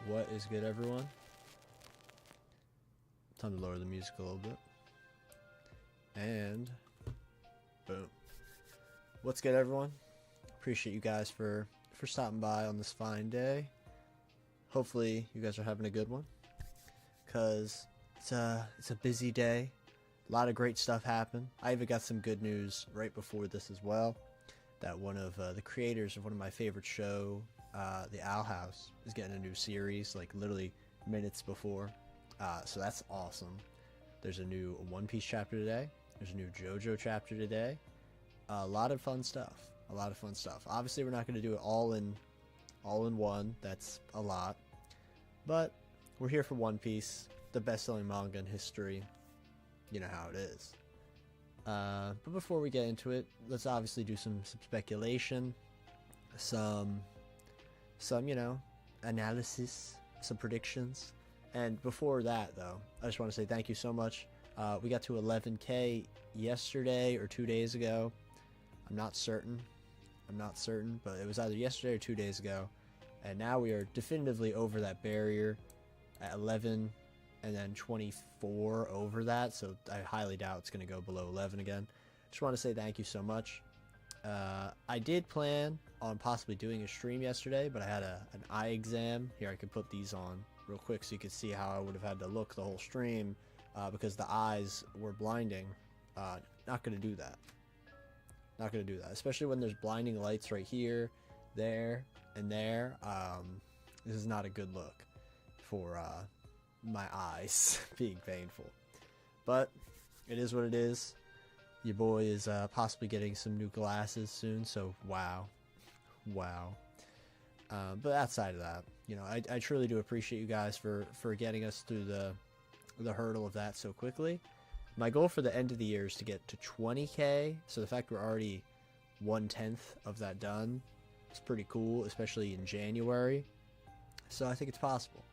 What is good, everyone? Time to lower the music a little bit. And boom. What's good, everyone? Appreciate you guys for stopping by on this fine day. Hopefully you guys are having a good one, because it's a busy day. A lot of great stuff happened. I even got some good news right before this as well, that one of the creators of one of my favorite show, the Owl House, is getting a new series, like literally minutes before. So that's awesome. There's a new One Piece chapter today. There's a new JoJo chapter today. A lot of fun stuff. A lot of fun stuff. Obviously, we're not going to do it all in one. That's a lot. But we're here for One Piece, the best-selling manga in history. You know how it is. But before we get into it, let's obviously do some speculation, some analysis, some predictions. And before that, though, I just want to say thank you so much. We got to 11K yesterday or 2 days ago. I'm not certain, but it was either yesterday or 2 days ago. And now we are definitively over that barrier at 11 and then 24 over that. So I highly doubt it's going to go below 11 again. Just want to say thank you so much. I did plan on possibly doing a stream yesterday, but I had an eye exam. Here, I could put these on real quick so you could see how I would have had to look the whole stream, because the eyes were blinding. Not going to do that. Not going to do that, especially when there's blinding lights right here, there, and there. This is not a good look for my eyes being painful. But it is what it is. Your boy is possibly getting some new glasses soon, so wow. But outside of that, you know, I truly do appreciate you guys for getting us through the hurdle of that so quickly. My goal for the end of the year is to get to 20K, so the fact we're already 1/10 of that done is pretty cool, especially in January. So I think it's possible.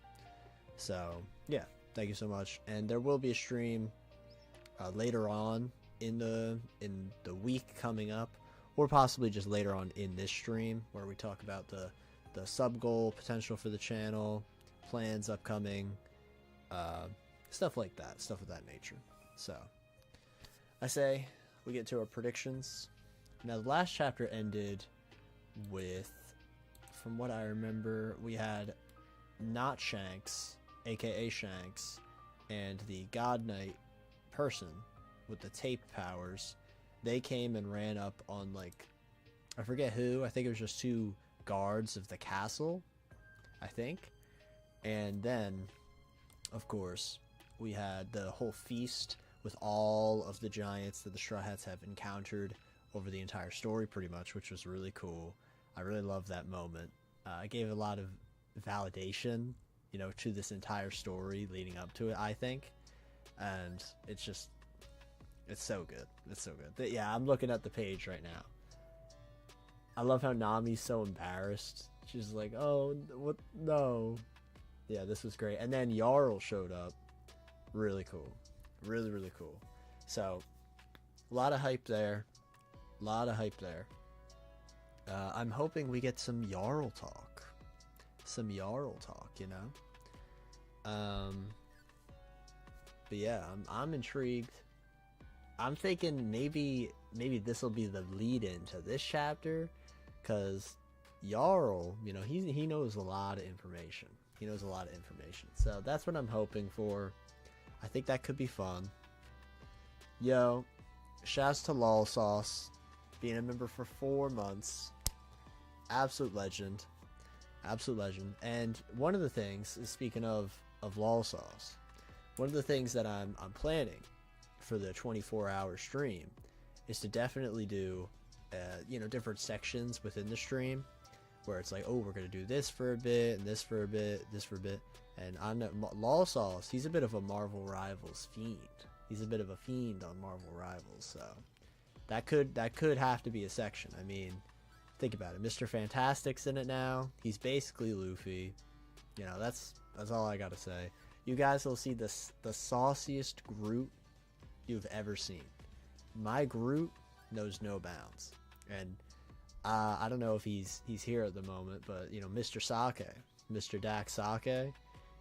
So yeah, thank you so much. And there will be a stream later on in the week coming up, or possibly just later on in this stream, where we talk about the sub goal potential for the channel, plans upcoming, stuff like that, stuff of that nature. So I say we get to our predictions. Now, the last chapter ended with, from what I remember, we had not Shanks, aka Shanks, and the God Knight person with the tape powers. They came and ran up on, like, I forget who. I think it was just two guards of the castle, I think. And then, of course, we had the whole feast with all of the giants that the Straw Hats have encountered over the entire story, pretty much, which was really cool. I really loved that moment. It gave a lot of validation, you know, to this entire story leading up to it, I think. And it's so good. It's so good. But yeah, I'm looking at the page right now. I love how Nami's so embarrassed. She's like, oh, what? No. Yeah, this was great. And then Jarl showed up. Really cool. Really, really cool. So, a lot of hype there. I'm hoping we get some Jarl talk. You know? But yeah, I'm intrigued. I'm thinking maybe this will be the lead into this chapter, because Jarl, you know, he knows a lot of information. So that's what I'm hoping for. I think that could be fun. Yo, shouts to Lol Sauce, being a member for 4 months. Absolute legend. And one of the things is, speaking of Lol Sauce, one of the things that I'm planning for the 24-hour stream is to definitely do different sections within the stream, where it's like, oh, we're gonna do this for a bit, and this for a bit, this for a bit. And I know Lol Sauce, he's a bit of a Marvel Rivals fiend. He's a bit of a fiend on Marvel Rivals, so that could have to be a section. I mean, think about it. Mr. Fantastic's in it now. He's basically Luffy. You know, that's all I gotta say. You guys will see the sauciest Groot you've ever seen. My Groot knows no bounds. And I don't know if he's here at the moment, but you know, Mr. Sake, Mr. Dak Sake,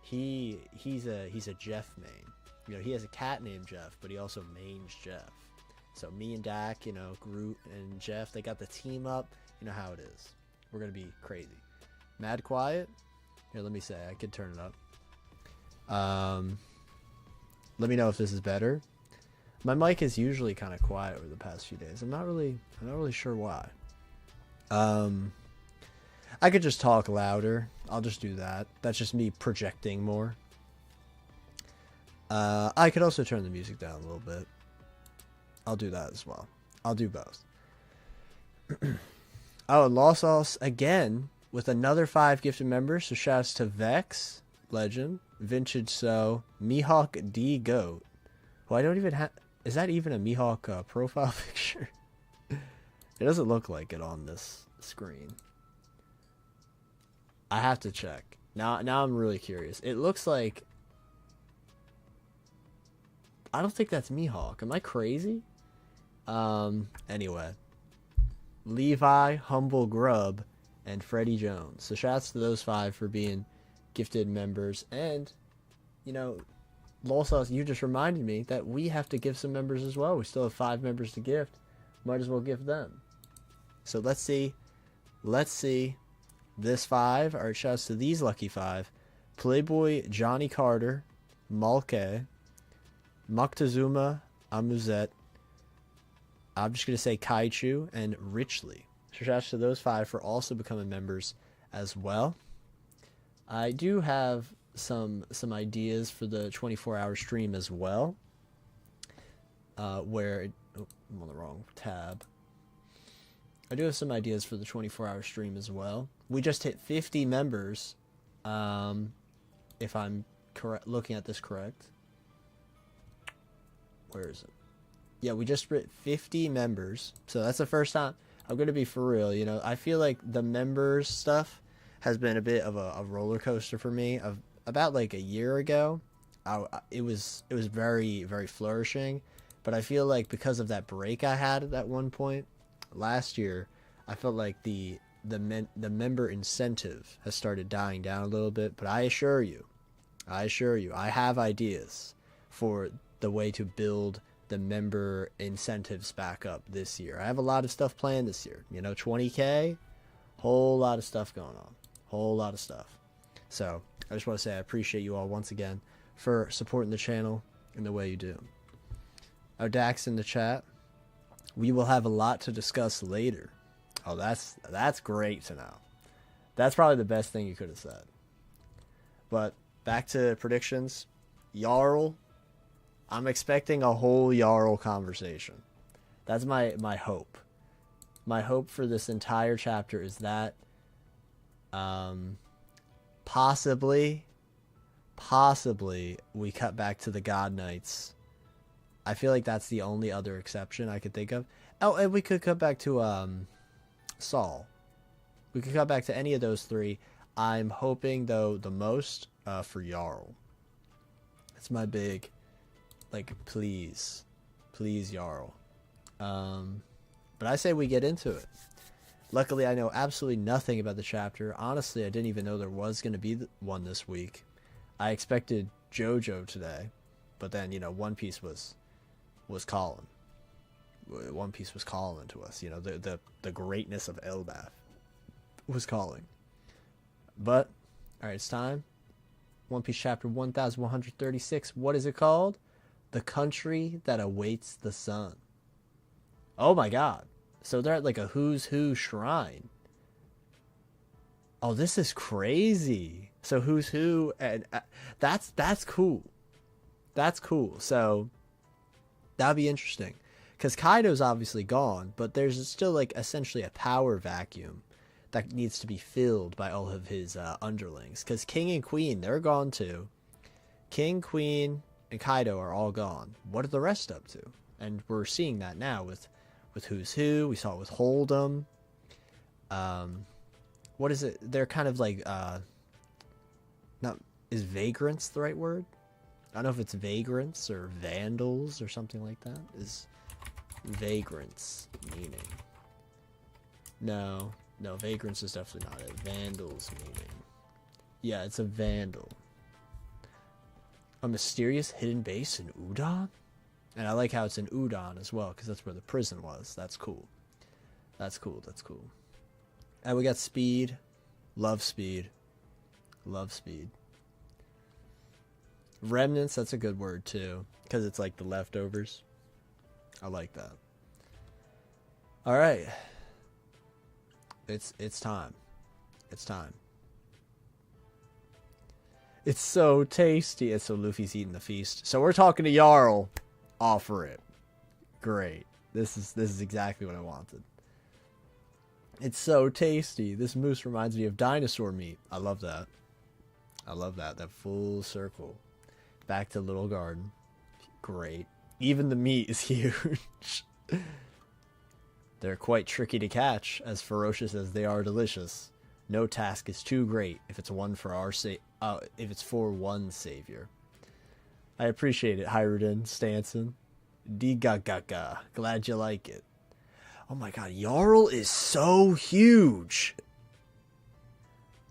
he's a Jeff main. You know, he has a cat named Jeff, but he also mains Jeff. So me and Dak, you know, Groot and Jeff, they got the team up. You know how it is. We're gonna be crazy. Mad quiet. Here, let me say, I could turn it up. Let me know if this is better. My mic is usually kind of quiet over the past few days. I'm not really sure why. I could just talk louder. I'll just do that. That's just me projecting more. I could also turn the music down a little bit. I'll do that as well. I'll do both. Oh, and Lost Sauce again with another 5 gifted members. So shouts to Vex, Legend, Vintage So, Mihawk D Goat. Who I don't even have. Is that even a Mihawk profile picture? It doesn't look like it on this screen. I have to check. Now I'm really curious. It looks like... I don't think that's Mihawk. Am I crazy? Anyway. Levi, Humble Grub, and Freddie Jones. So shouts to those 5 for being gifted members. And, you know, Lolsauce, you just reminded me that we have to give some members as well. We still have 5 members to gift. Might as well give them. So let's see. This 5. Alright, shouts to these lucky 5. Playboy Johnny Carter, Malke, Moctezuma Amuzet. I'm just going to say Kaichu and Richley. So shouts to those 5 for also becoming members as well. I do have some ideas for the 24-hour stream as well. I'm on the wrong tab. I do have some ideas for the 24-hour stream as well. We just hit 50 members, if I'm looking at this correct. Where is it? Yeah, we just hit 50 members, so that's the first time. I'm going to be for real, you know. I feel like the members stuff has been a bit of a roller coaster for me. About like a year ago, it was very, very flourishing, but I feel like because of that break I had at that one point last year, I felt like the member incentive has started dying down a little bit. But I assure you, I have ideas for the way to build the member incentives back up this year. I have a lot of stuff planned this year. You know, 20K, whole lot of stuff going on. Whole lot of stuff. So I just want to say I appreciate you all once again for supporting the channel in the way you do. Our Dax in the chat. We will have a lot to discuss later. Oh, that's great to know. That's probably the best thing you could have said. But back to predictions. Jarl. I'm expecting a whole Jarl conversation. That's my hope. My hope for this entire chapter is that possibly we cut back to the God Knights. I feel like that's the only other exception I could think of. Oh, and we could cut back to Saul. We could cut back to any of those 3. I'm hoping though the most for Jarl. That's my big, like, please Jarl. But I say we get into it. Luckily, I know absolutely nothing about the chapter. Honestly, I didn't even know there was going to be one this week. I expected JoJo today, but then, you know, One Piece was calling. One Piece was calling to us. You know, the greatness of Elbaf was calling. But, alright, it's time. One Piece chapter 1136. What is it called? The Country That Awaits the Sun. Oh my god. So they're at like a who's who shrine. Oh, this is crazy. So who's who, and that's cool. That's cool. So that'd be interesting. Because Kaido's obviously gone, but there's still like essentially a power vacuum that needs to be filled by all of his underlings. Because King and Queen, they're gone too. King, Queen, and Kaido are all gone. What are the rest up to? And we're seeing that now with Who's Who. We saw it with Hold'em. What is it? They're kind of like, is vagrants the right word? I don't know if it's vagrants or vandals or something like that. Is vagrants meaning? No, vagrants is definitely not it. Vandals meaning. Yeah, it's a vandal. A mysterious hidden base in Udon? And I like how it's in Udon as well, because that's where the prison was. That's cool. That's cool. That's cool. And we got speed. Love speed. Love speed. Remnants, that's a good word too, because it's like the leftovers. I like that. All right. It's time. It's time. It's so tasty. And so Luffy's eating the feast. So we're talking to Jarl. Offer it. Great. This is exactly what I wanted. It's so tasty. This moose reminds me of dinosaur meat. I love that. I love that. That full circle. Back to Little Garden. Great. Even the meat is huge. They're quite tricky to catch, as ferocious as they are delicious. No task is too great if it's for one savior. I appreciate it, Hyrden Stanson. D-ga-ga-ga. Glad you like it. Oh my god, Jarl is so huge.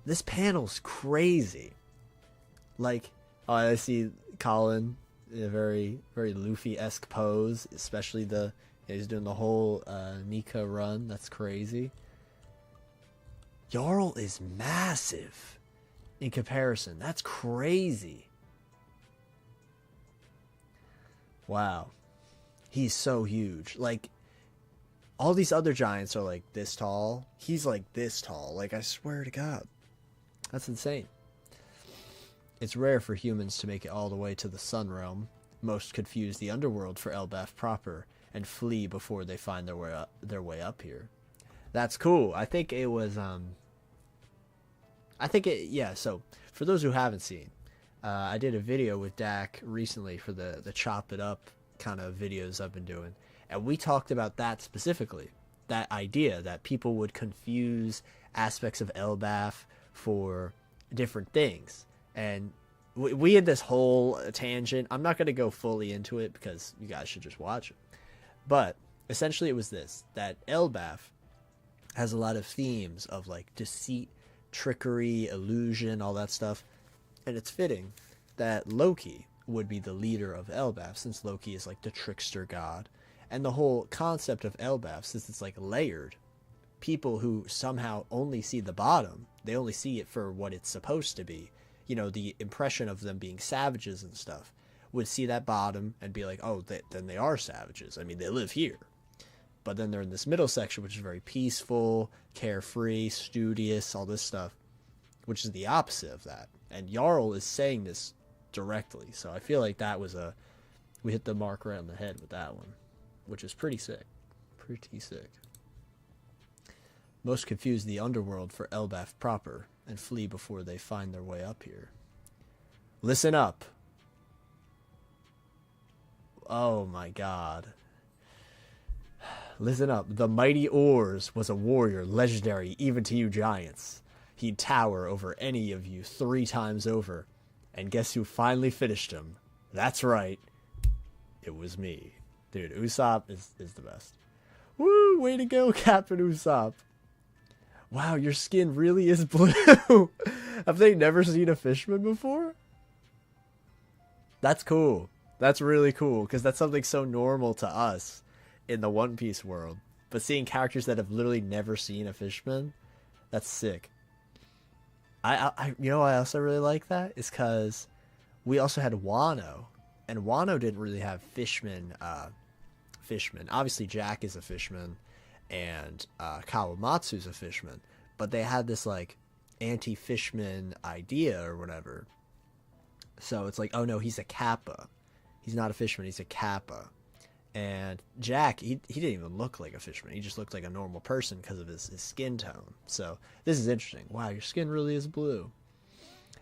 This panel's crazy. Like, oh, I see Colin in a very, very Luffy-esque pose, especially he's doing the whole Nika run. That's crazy. Jarl is massive in comparison. That's crazy. Wow. He's so huge. Like, all these other giants are like this tall. He's like this tall. Like, I swear to God. That's insane. It's rare for humans to make it all the way to the Sun Realm. Most confuse the underworld for Elbaf proper and flee before they find their way up here. That's cool. I think it was yeah, so for those who haven't seen, I did a video with Dak recently for the chop it up kind of videos I've been doing, and we talked about that specifically, that idea that people would confuse aspects of Elbaf for different things. And we had this whole tangent. I'm not going to go fully into it because you guys should just watch it. But essentially it was this, that Elbaf has a lot of themes of like deceit, trickery, illusion, all that stuff. And it's fitting that Loki would be the leader of Elbaf, since Loki is like the trickster god. And the whole concept of Elbaf, since it's like layered, people who somehow only see the bottom, they only see it for what it's supposed to be. You know, the impression of them being savages and stuff, would see that bottom and be like, oh, then they are savages. I mean, they live here. But then they're in this middle section, which is very peaceful, carefree, studious, all this stuff, which is the opposite of that. And Jarl is saying this directly. So I feel like that was we hit the mark right on the head with that one, which is pretty sick. Pretty sick. Most confuse the underworld for Elbaf proper and flee before they find their way up here. Listen up. Oh my god. Listen up. The mighty Oars was a warrior legendary even to you giants. He'd tower over any of you 3 times over. And guess who finally finished him? That's right. It was me. Dude, Usopp is the best. Woo! Way to go, Captain Usopp. Wow, your skin really is blue. Have they never seen a fisherman before? That's cool. That's really cool, because that's something so normal to us in the One Piece world. But seeing characters that have literally never seen a fisherman, that's sick. I you know why I also really like that? Is because we also had Wano. And Wano didn't really have fishmen. Obviously, Jack is a fisherman. And Kawamatsu's a fisherman, but they had this like anti-fishman idea or whatever. So it's like, oh no, he's a kappa. He's not a fisherman, he's a kappa. And Jack, he didn't even look like a fisherman. He just looked like a normal person because of his skin tone. So this is interesting. Wow, your skin really is blue.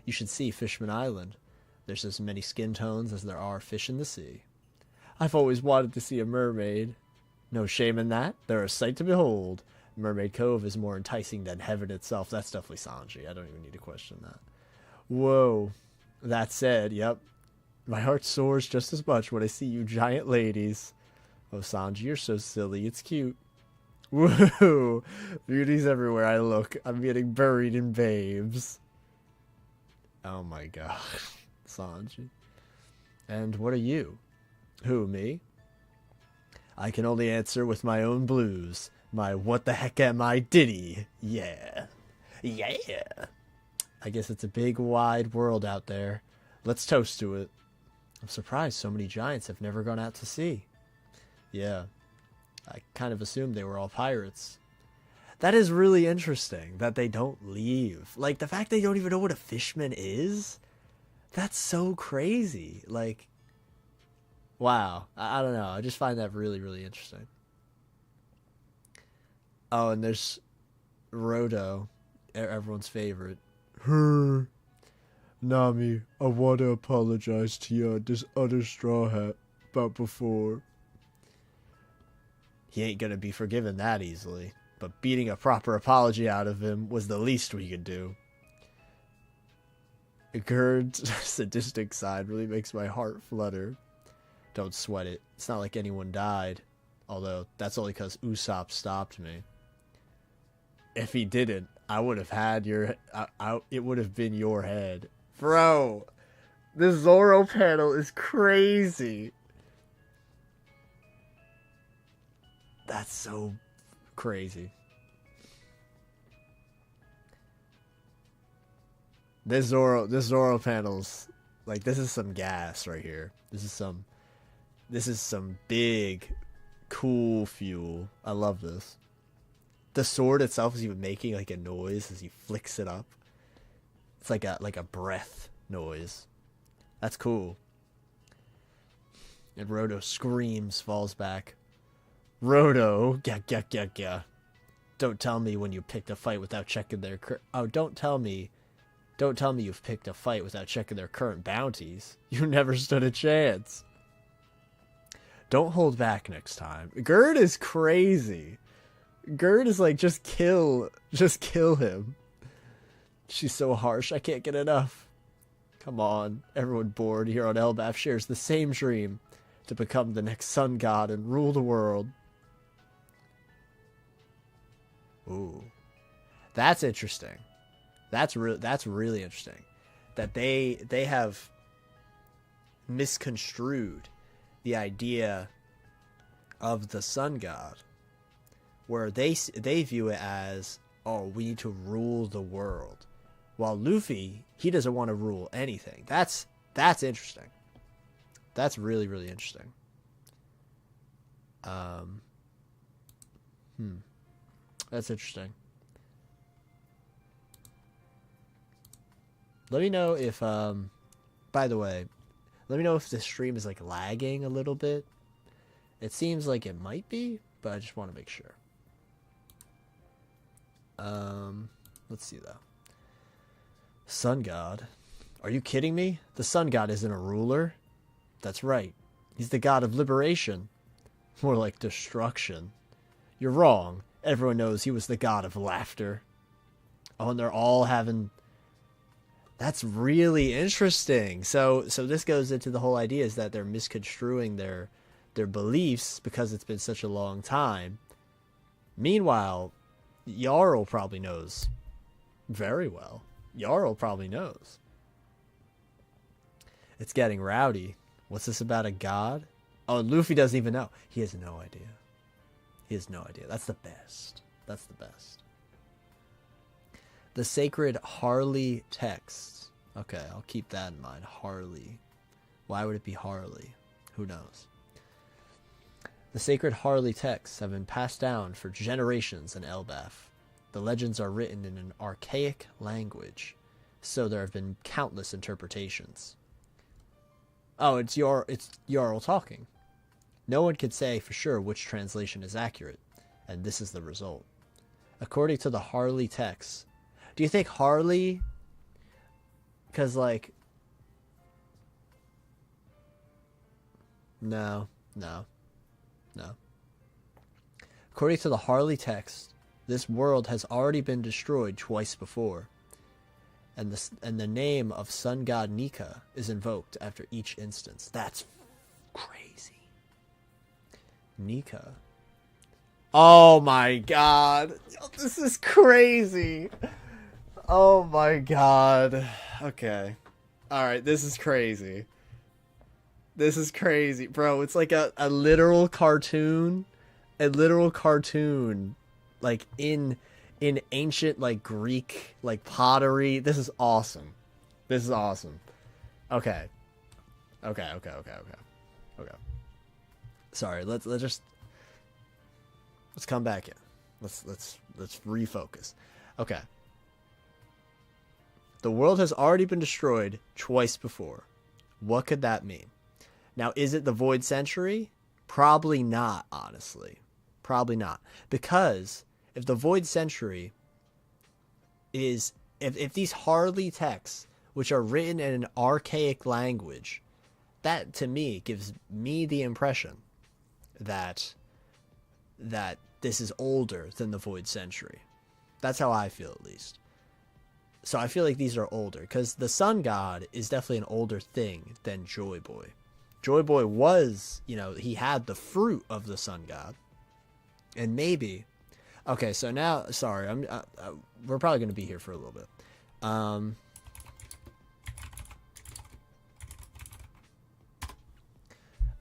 You should see Fishman Island. There's as many skin tones as there are fish in the sea. I've always wanted to see a mermaid. No shame in that. They're a sight to behold. Mermaid Cove is more enticing than heaven itself. That's definitely Sanji. I don't even need to question that. Whoa. That said, yep. My heart soars just as much when I see you giant ladies. Oh, Sanji, you're so silly. It's cute. Woo! Beauties everywhere I look. I'm getting buried in babes. Oh my god. Sanji. And what are you? Who, me? I can only answer with my own blues. My what the heck am I ditty? Yeah. Yeah. I guess it's a big wide world out there. Let's toast to it. I'm surprised so many giants have never gone out to sea. Yeah. I kind of assumed they were all pirates. That is really interesting that they don't leave. Like, the fact they don't even know what a fishman is? That's so crazy. Like, wow. I don't know. I just find that really, really interesting. Oh, and there's Rodo, everyone's favorite. Her. Nami, I want to apologize to you and this other straw hat about before. He ain't gonna be forgiven that easily, but beating a proper apology out of him was the least we could do. Gerd's sadistic side really makes my heart flutter. Don't sweat it. It's not like anyone died. Although, that's only because Usopp stopped me. If he didn't, I would have had your... it would have been your head. Bro, this Zoro panel is crazy. That's so crazy. This Zoro panel's like, this is some gas right here. This is some big, cool fuel. I love this. The sword itself is even making like a noise as he flicks it up. It's like a breath noise. That's cool. And Rodo screams, falls back. Rodo, gah. Don't tell me when you picked a fight without checking their don't tell me you've picked a fight without checking their current bounties. You never stood a chance. Don't hold back next time. Gerd is crazy. Gerd is like, just kill him. She's so harsh, I can't get enough. Come on, everyone bored here on Elbaf shares the same dream, to become the next sun god and rule the world. Ooh, that's interesting. That's really interesting. That they have misconstrued the idea of the sun god, where they view it as, oh, we need to rule the world. While Luffy, he doesn't want to rule anything. That's interesting. That's really, really interesting. That's interesting. Let me know if, by the way, let me know if the stream is like lagging a little bit. It seems like it might be, but I just want to make sure. Let's see though. Sun God. Are you kidding me? The Sun God isn't a ruler. That's right. He's the god of liberation. More like destruction. You're wrong. Everyone knows he was the god of laughter. Oh, and they're all having... That's really interesting. So this goes into the whole idea is that they're misconstruing their beliefs because it's been such a long time. Meanwhile, Jarl probably knows very well. Jarl probably knows. It's getting rowdy. What's this about a god? Oh, and Luffy doesn't even know. He has no idea. He has no idea. That's the best. That's the best. The sacred Harley texts. Okay, I'll keep that in mind. Harley. Why would it be Harley? Who knows? The sacred Harley texts have been passed down for generations in Elbaf. The legends are written in an archaic language, so there have been countless interpretations. Oh, it's Jarl talking. No one can say for sure which translation is accurate, and this is the result. According to the Harley text, do you think Harley, because like, no. According to the Harley text, this world has already been destroyed twice before, and the name of sun god Nika is invoked after each instance. That's crazy. Nika. Oh my god. This is crazy. Oh my god. Okay. Alright, this is crazy. This is crazy. Bro, it's like a literal cartoon. A literal cartoon. Like in ancient like Greek like pottery. This is awesome. This is awesome. Okay. Okay. Sorry, let's come back in. Let's refocus. Okay. The world has already been destroyed twice before. What could that mean? Now, is it the Void Century? Probably not, honestly. Probably not. Because if the Void Century is... If these Harley texts, which are written in an archaic language, that, to me, gives me the impression that this is older than the Void Century. That's how I feel, at least. So I feel like these are older, because the Sun God is definitely an older thing than Joy Boy. Joy Boy was, you know, he had the fruit of the Sun God. And maybe... Okay, so now... Sorry, we're probably going to be here for a little bit.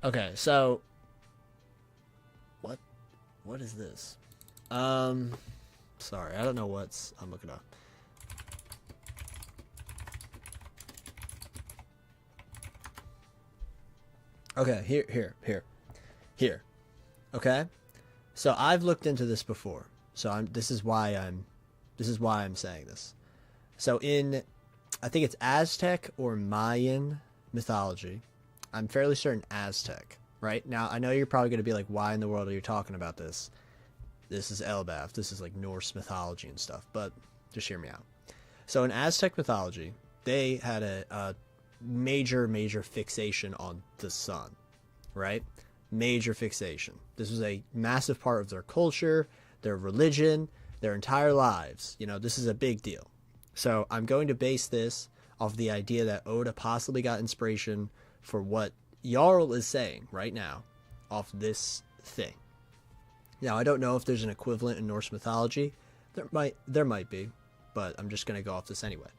Okay, so... What is this? Sorry, I don't know what's... I'm looking up. Okay, here. Okay, so I've looked into this before. So this is why I'm saying this. So I think it's Aztec or Mayan mythology. I'm fairly certain Aztec. Right now, I know you're probably going to be like, "Why in the world are you talking about this? This is Elbaf. This is like Norse mythology and stuff." But just hear me out. So in Aztec mythology, they had a major fixation on the sun, right? Major fixation. This was a massive part of their culture, their religion, their entire lives. You know, this is a big deal. So I'm going to base this off the idea that Oda possibly got inspiration for what Jarl is saying right now off this thing. Now, I don't know if there's an equivalent in Norse mythology. There might be, but I'm just going to go off this anyway.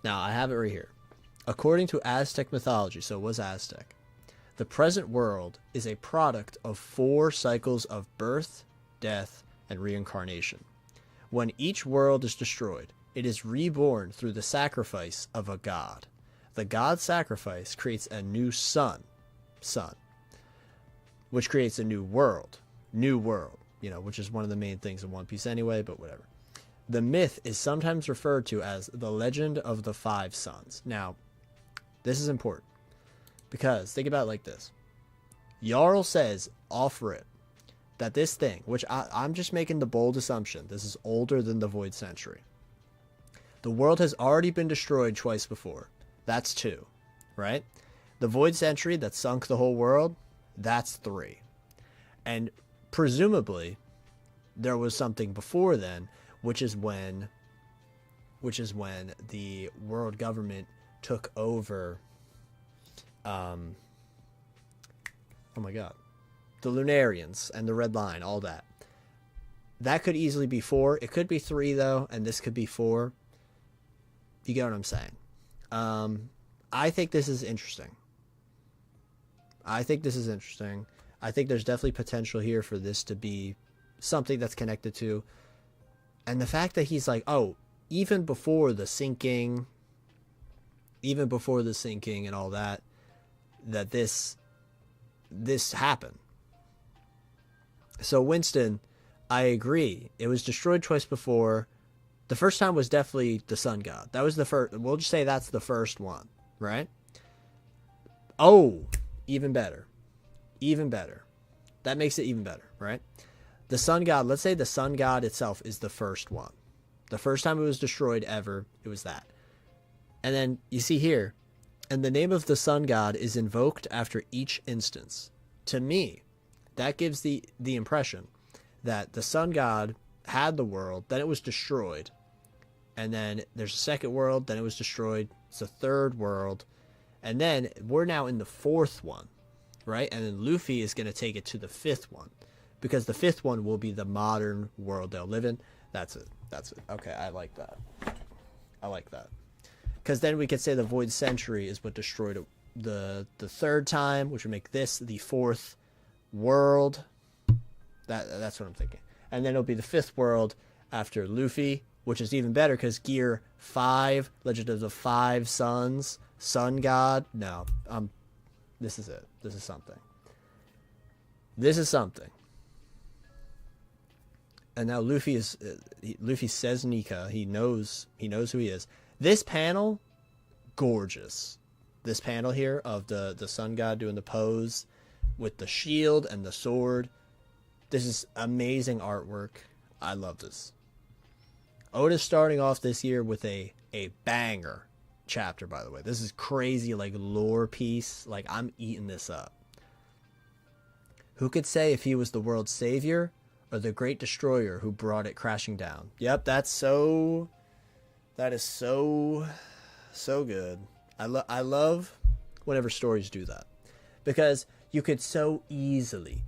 Now, I have it right here. According to Aztec mythology, so it was Aztec, the present world is a product of 4 cycles of birth, death, and reincarnation. When each world is destroyed, it is reborn through the sacrifice of a god. The god's sacrifice creates a new sun, which creates a new world, you know, which is one of the main things in One Piece anyway, but whatever. The myth is sometimes referred to as the Legend of the 5 Suns. Now, this is important, because think about it like this. Jarl says, off rip, that this thing, which I'm just making the bold assumption, this is older than the Void Century. The world has already been destroyed twice before. That's 2, right? The Void Century that sunk the whole world, that's 3. And presumably, there was something before then, which is when the world government took over, oh my god, the Lunarians and the Red Line, all that. That could easily be 4. It could be 3 though, and this could be 4. You get what I'm saying? I think this is interesting. I think there's definitely potential here for this to be something that's connected to. And the fact that he's like, oh, even before the sinking and all that, that this happened. So Winston, I agree. It was destroyed twice before. The first time was definitely the Sun God. That was the first. We'll just say that's the first one, right? Oh, even better. Even better. That makes it even better, right? The Sun God, let's say the Sun God itself is the first one. The first time it was destroyed ever, it was that. And then you see here, and the name of the Sun God is invoked after each instance. To me, that gives the impression that the Sun God had the world, then it was destroyed, and then there's a second world, then it was destroyed, it's a third world, and then we're now in the 4th one, right? And then Luffy is going to take it to the 5th one, because the 5th one will be the modern world they'll live in. That's it. Okay, I like that. I like that. Because then we could say the Void Century is what destroyed it the third time, which would make this the fourth world. That's what I'm thinking. And then it'll be the fifth world after Luffy, which is even better because Gear 5, Legend of the Five Suns, Sun God. No, this is it. This is something. This is something. And now Luffy says Nika. He knows who he is. This panel, gorgeous. This panel here of the Sun God doing the pose with the shield and the sword. This is amazing artwork. I love this. Oda's starting off this year with a banger chapter, by the way. This is crazy, like, lore piece. Like, I'm eating this up. Who could say if he was the world's savior or the great destroyer who brought it crashing down? Yep, that is so good. I love whenever stories do that, because you could so easily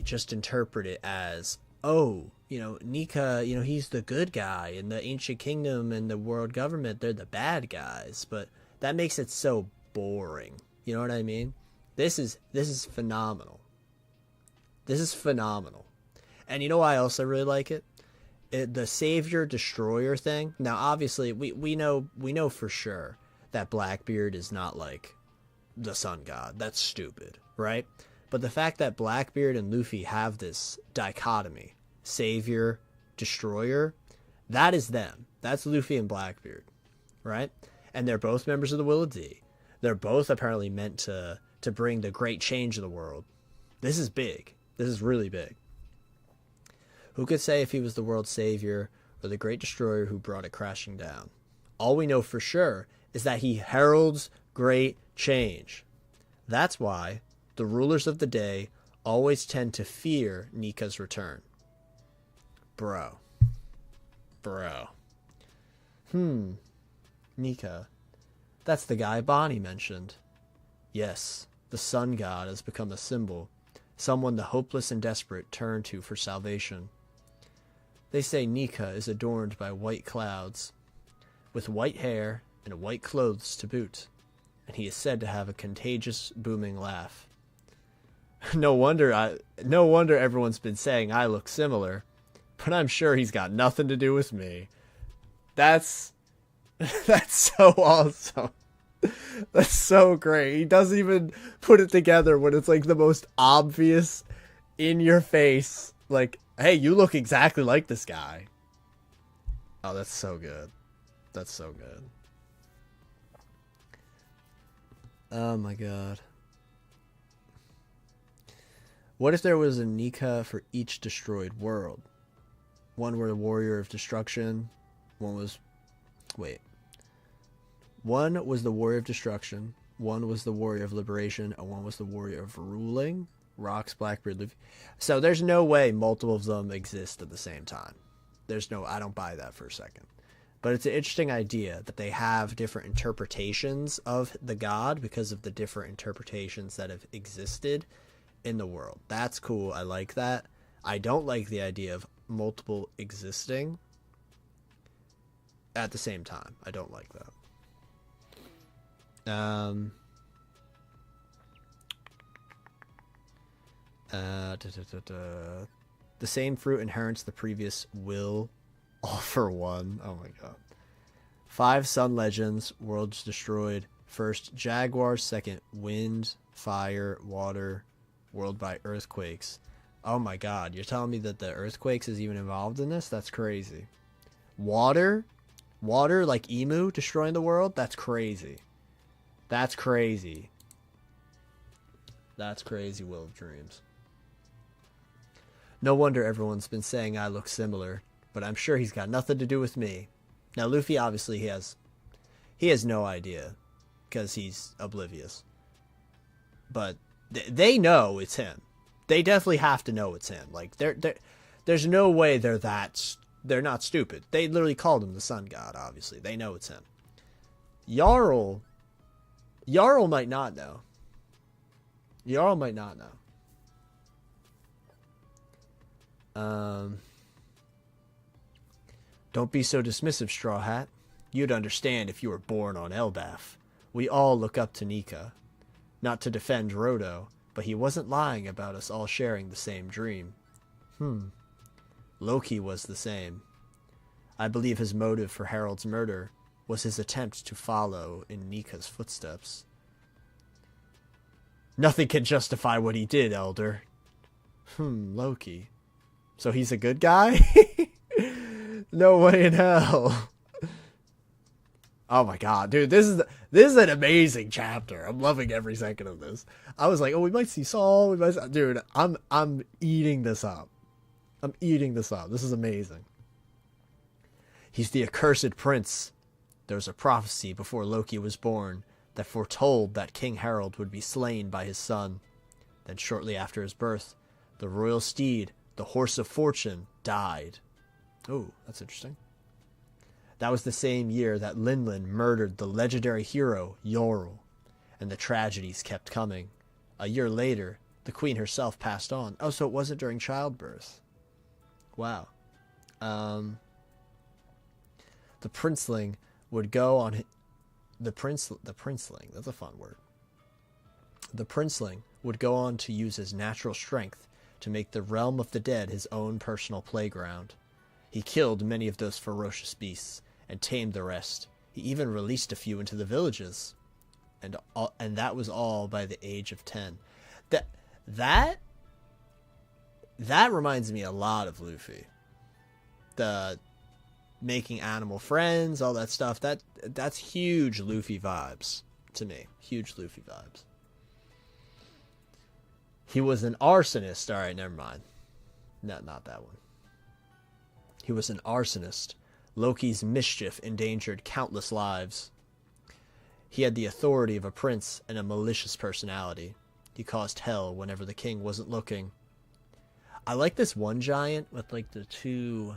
just interpret it as, oh, Nika, he's the good guy, and the ancient kingdom and the world government, they're the bad guys. But that makes it so boring. You know what I mean? This is phenomenal. This is phenomenal. And you know why I also really like it? The savior destroyer thing. Now, obviously, we know for sure that Blackbeard is not like the sun god. That's stupid, right? But the fact that Blackbeard and Luffy have this dichotomy, savior, destroyer, that is them. That's Luffy and Blackbeard, right? And they're both members of the Will of D. They're both apparently meant to bring the great change of the world. This is big. This is really big. Who could say if he was the world's savior or the great destroyer who brought it crashing down? All we know for sure is that he heralds great change. That's why the rulers of the day always tend to fear Nika's return. Bro. Nika. That's the guy Bonnie mentioned. Yes, the sun god has become a symbol, someone the hopeless and desperate turn to for salvation. They say Nika is adorned by white clouds, with white hair and white clothes to boot, and he is said to have a contagious, booming laugh. No wonder everyone's been saying I look similar, but I'm sure he's got nothing to do with me. That's so awesome. That's so great. He doesn't even put it together when it's like the most obvious, in your face, like, hey, you look exactly like this guy. Oh, that's so good. That's so good. Oh my god. What if there was a Nika for each destroyed world? One were the warrior of destruction. One was the warrior of destruction. One was the warrior of liberation. And one was the warrior of ruling. Rocks, Blackbeard, Luffy. So there's no way multiple of them exist at the same time. I don't buy that for a second. But it's an interesting idea that they have different interpretations of the god because of the different interpretations that have existed in the world. That's cool. I like that. I don't like the idea of multiple existing at the same time. I don't like that. The same fruit inherits the previous will, all for one. Oh my god. 5 sun legends, worlds destroyed. First, jaguars. Second, wind, fire, water, world by earthquakes. Oh my god, you're telling me that the earthquakes is even involved in this? That's crazy. Water, like Emu destroying the world? That's crazy. That's crazy. That's crazy, Will of Dreams. No wonder everyone's been saying I look similar, but I'm sure he's got nothing to do with me. Now, Luffy, obviously, he has no idea, because he's oblivious. But they know it's him. They definitely have to know it's him. Like, there's no way they're not stupid. They literally called him the sun god, obviously. They know it's him. Jarl might not know. Jarl might not know. Don't be so dismissive, Straw Hat. You'd understand if you were born on Elbaf. We all look up to Nika. Not to defend Rodo, but he wasn't lying about us all sharing the same dream. Loki was the same. I believe his motive for Harold's murder was his attempt to follow in Nika's footsteps. Nothing can justify what he did, Elder. Loki. So he's a good guy? No way in hell. Oh my god, dude, this is an amazing chapter. I'm loving every second of this. I was like, oh, we might see Saul. Dude, I'm eating this up. I'm eating this up. This is amazing. He's the accursed prince. There was a prophecy before Loki was born that foretold that King Harold would be slain by his son. Then shortly after his birth, the royal steed, the horse of fortune, died. Oh, that's interesting. That was the same year that Linlin murdered the legendary hero, Yorl, and the tragedies kept coming. A year later, the queen herself passed on. Oh, so it wasn't during childbirth. Wow. The princeling would go on... The princeling, that's a fun word. The princeling would go on to use his natural strength to make the realm of the dead his own personal playground. He killed many of those ferocious beasts and tamed the rest. He even released a few into the villages. And that was all by the age of 10. That reminds me a lot of Luffy. The making animal friends, all that stuff. That's huge Luffy vibes to me. Huge Luffy vibes. He was an arsonist. All right, never mind. No, not that one. He was an arsonist. Loki's mischief endangered countless lives. He had the authority of a prince and a malicious personality. He caused hell whenever the king wasn't looking. I like this one giant with like the two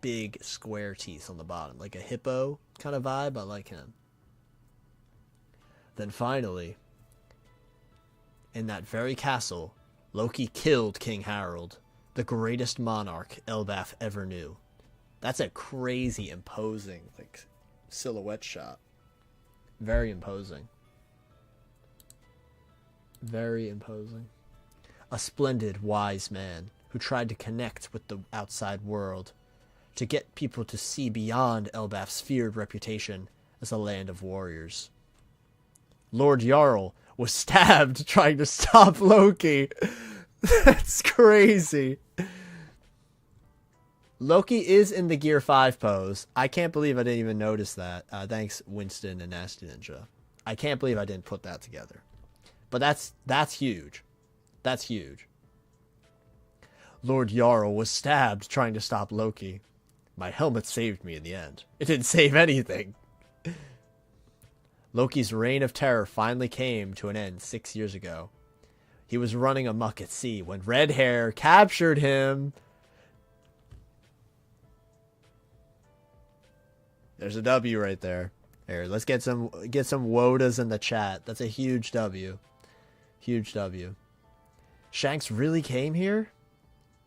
big square teeth on the bottom, like a hippo kind of vibe. I like him. Then finally, in that very castle, Loki killed King Harold, the greatest monarch Elbaf ever knew. That's a crazy imposing like silhouette shot. Very imposing. Very imposing. A splendid, wise man who tried to connect with the outside world, to get people to see beyond Elbaf's feared reputation as a land of warriors. Lord Jarl was stabbed trying to stop Loki. That's crazy. Loki is in the Gear 5 pose. I can't believe I didn't even notice that. Thanks, Winston and Nasty Ninja. I can't believe I didn't put that together. But that's huge. That's huge. Lord Jarl was stabbed trying to stop Loki. My helmet saved me in the end. It didn't save anything. Loki's reign of terror finally came to an end 6 years ago. He was running amok at sea when Red Hair captured him. There's a W right there. Here, let's get some Wodas in the chat. That's a huge W. Huge W. Shanks really came here?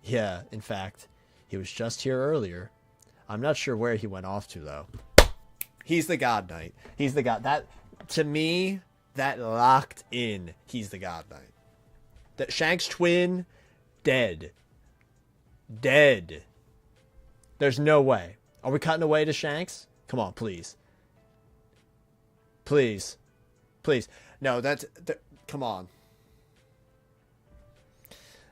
Yeah, in fact, he was just here earlier. I'm not sure where he went off to, though. He's the God Knight. He's the God... That, to me, that locked in. He's the God Knight. That Shanks twin, dead. Dead. There's no way. Are we cutting away to Shanks? Come on, please. Please. Please. No, that's... come on.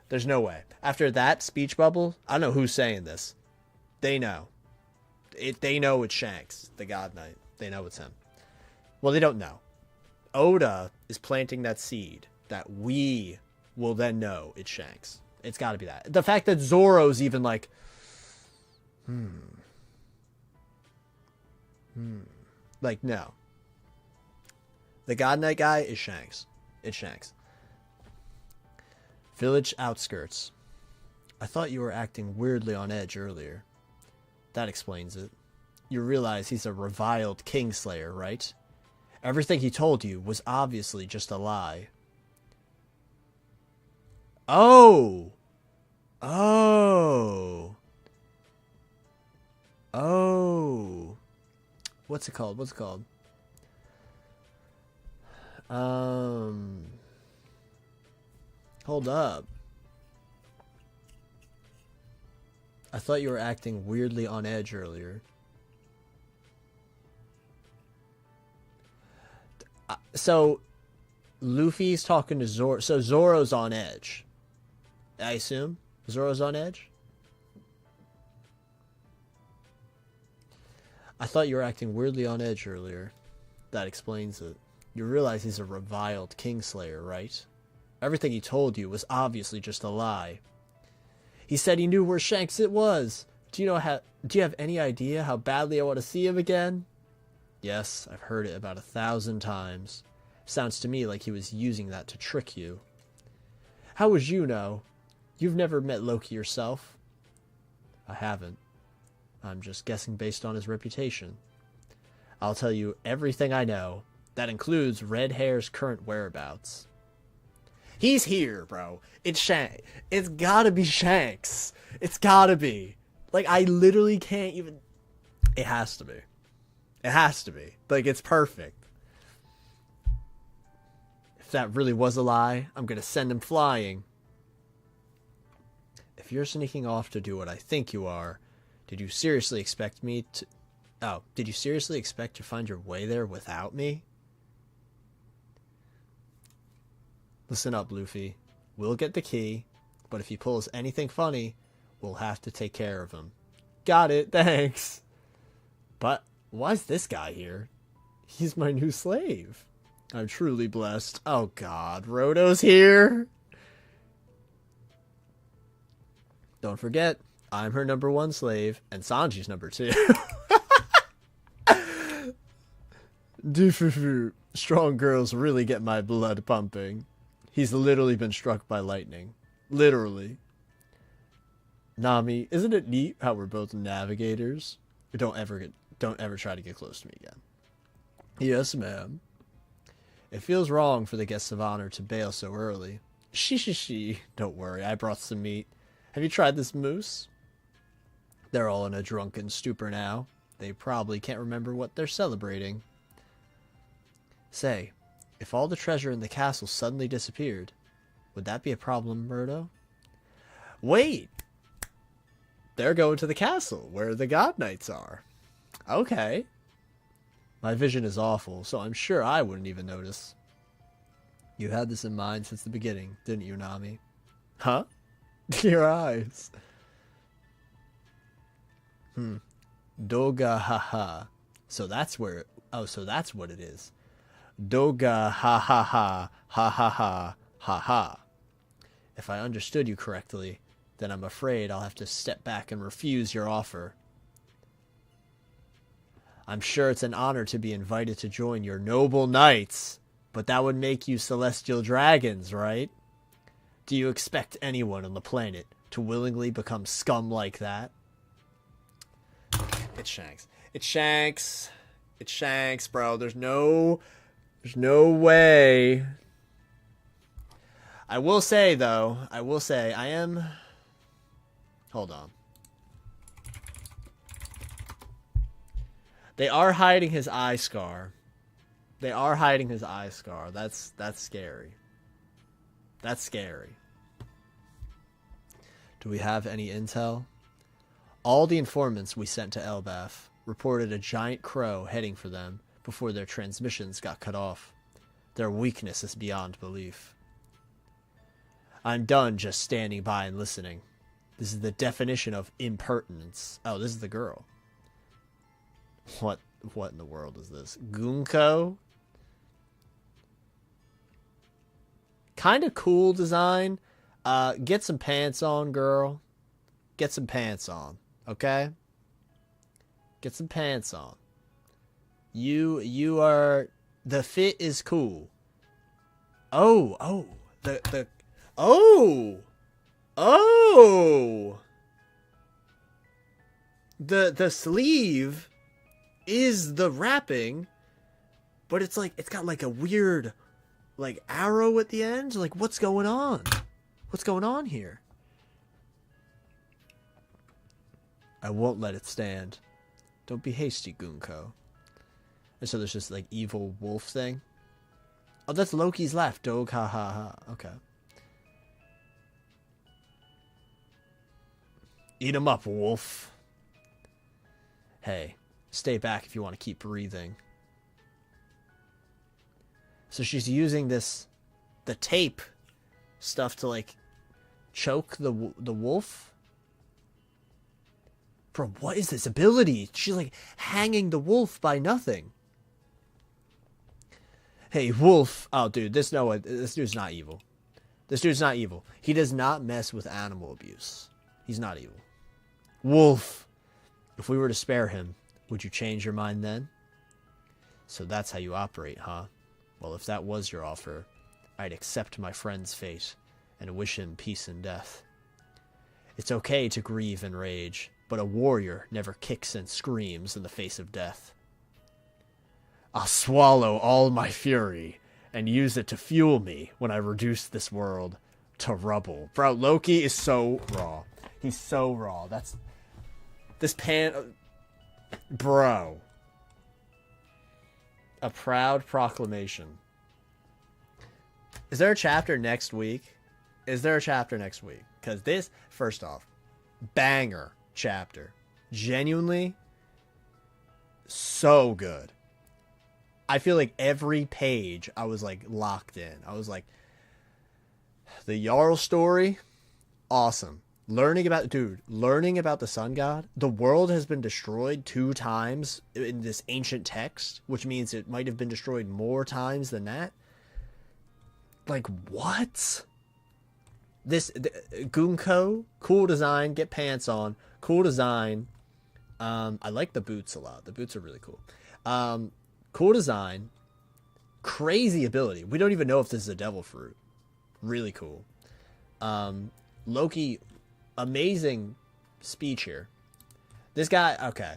There's no way. After that speech bubble, I don't know who's saying this. They know. They know it's Shanks, the God Knight. They know it's him. Well, they don't know. Oda is planting that seed that we will then know it's Shanks. It's got to be that. The fact that Zoro's even like, like, no. The God Knight guy is Shanks. It's Shanks. Village outskirts. I thought you were acting weirdly on edge earlier. That explains it. You realize he's a reviled Kingslayer, right? Everything he told you was obviously just a lie. Oh! Oh! Oh! What's it called? What's it called? Hold up. I thought you were acting weirdly on edge earlier. So, Luffy's talking to Zoro. So, Zoro's on edge. I assume? Zoro's on edge? I thought you were acting weirdly on edge earlier. That explains it. You realize he's a reviled Kingslayer, right? Everything he told you was obviously just a lie. He said he knew where Shanks it was. Do you have any idea how badly I want to see him again? Yes, I've heard it about 1,000 times. Sounds to me like he was using that to trick you. How would you know? You've never met Loki yourself. I haven't. I'm just guessing based on his reputation. I'll tell you everything I know. That includes Red Hair's current whereabouts. He's here, bro. It's Shanks. It's gotta be Shanks. It's gotta be. Like, I literally can't even... It has to be. It has to be. Like, it's perfect. If that really was a lie, I'm gonna send him flying. If you're sneaking off to do what I think you are, did you seriously expect me to... Oh, did you seriously expect to find your way there without me? Listen up, Luffy. We'll get the key, but if he pulls anything funny, we'll have to take care of him. Got it, thanks. But why's this guy here? He's my new slave. I'm truly blessed. Oh god, Roto's here? Don't forget, I'm her #1 slave, and Sanji's #2. Doofufu. Strong girls really get my blood pumping. He's literally been struck by lightning. Literally. Nami, isn't it neat how we're both navigators? Don't ever try to get close to me again. Yes, ma'am. It feels wrong for the guests of honor to bail so early. She. Don't worry, I brought some meat. Have you tried this moose? They're all in a drunken stupor now. They probably can't remember what they're celebrating. Say, if all the treasure in the castle suddenly disappeared, would that be a problem, Murdo? Wait! They're going to the castle, where the God Knights are. Okay. My vision is awful, so I'm sure I wouldn't even notice. You had this in mind since the beginning, didn't you, Nami? Huh? Your eyes. Doga haha. So that's where... Oh, so that's what it is. Doga ha ha ha ha ha ha ha ha. If I understood you correctly, then I'm afraid I'll have to step back and refuse your offer. I'm sure it's an honor to be invited to join your noble knights, but that would make you celestial dragons, right? Do you expect anyone on the planet to willingly become scum like that? It's Shanks. It's Shanks. It's Shanks, bro. There's no way. I will say, though, I am... Hold on. They are hiding his eye scar. That's scary. That's scary. Do we have any intel? All the informants we sent to Elbaf reported a giant crow heading for them before their transmissions got cut off. Their weakness is beyond belief. I'm done just standing by and listening. This is the definition of impertinence. Oh, this is the girl. What in the world is this? Gunko? Kind of cool design. Get some pants on, girl. Get some pants on, okay? Get some pants on. You are... The fit is cool. Oh! The sleeve is the wrapping, but it's like, it's got like a weird, like, arrow at the end. Like, what's going on? What's going on here? I won't let it stand. Don't be hasty, Gunko. So there's this like evil wolf thing. Oh, that's Loki's laugh. Dog, ha ha ha. Okay. Eat him up, wolf. Hey, stay back if you want to keep breathing. So she's using the tape stuff to like choke the wolf. Bro, what is this ability? She's like hanging the wolf by nothing. Hey, wolf. Oh, dude, this dude's not evil. This dude's not evil. He does not mess with animal abuse. He's not evil. Wolf. If we were to spare him, would you change your mind then? So that's how you operate, huh? Well, if that was your offer, I'd accept my friend's fate and wish him peace and death. It's okay to grieve and rage, but a warrior never kicks and screams in the face of death. I'll swallow all my fury and use it to fuel me when I reduce this world to rubble. Bro, Loki is so raw. He's so raw. That's... This Bro. A proud proclamation. Is there a chapter next week? Is there a chapter next week? Because this, first off, banger chapter. Genuinely so good. I feel like every page I was like locked in. I was like, the Jarl story, awesome. Learning about the sun god. The world has been destroyed 2 times in this ancient text, which means it might have been destroyed more times than that. Like, what? Gunko, cool design, get pants on, cool design. I like the boots a lot. The boots are really cool. Cool design, crazy ability. We don't even know if this is a devil fruit. Really cool. Loki, amazing speech here. This guy, okay.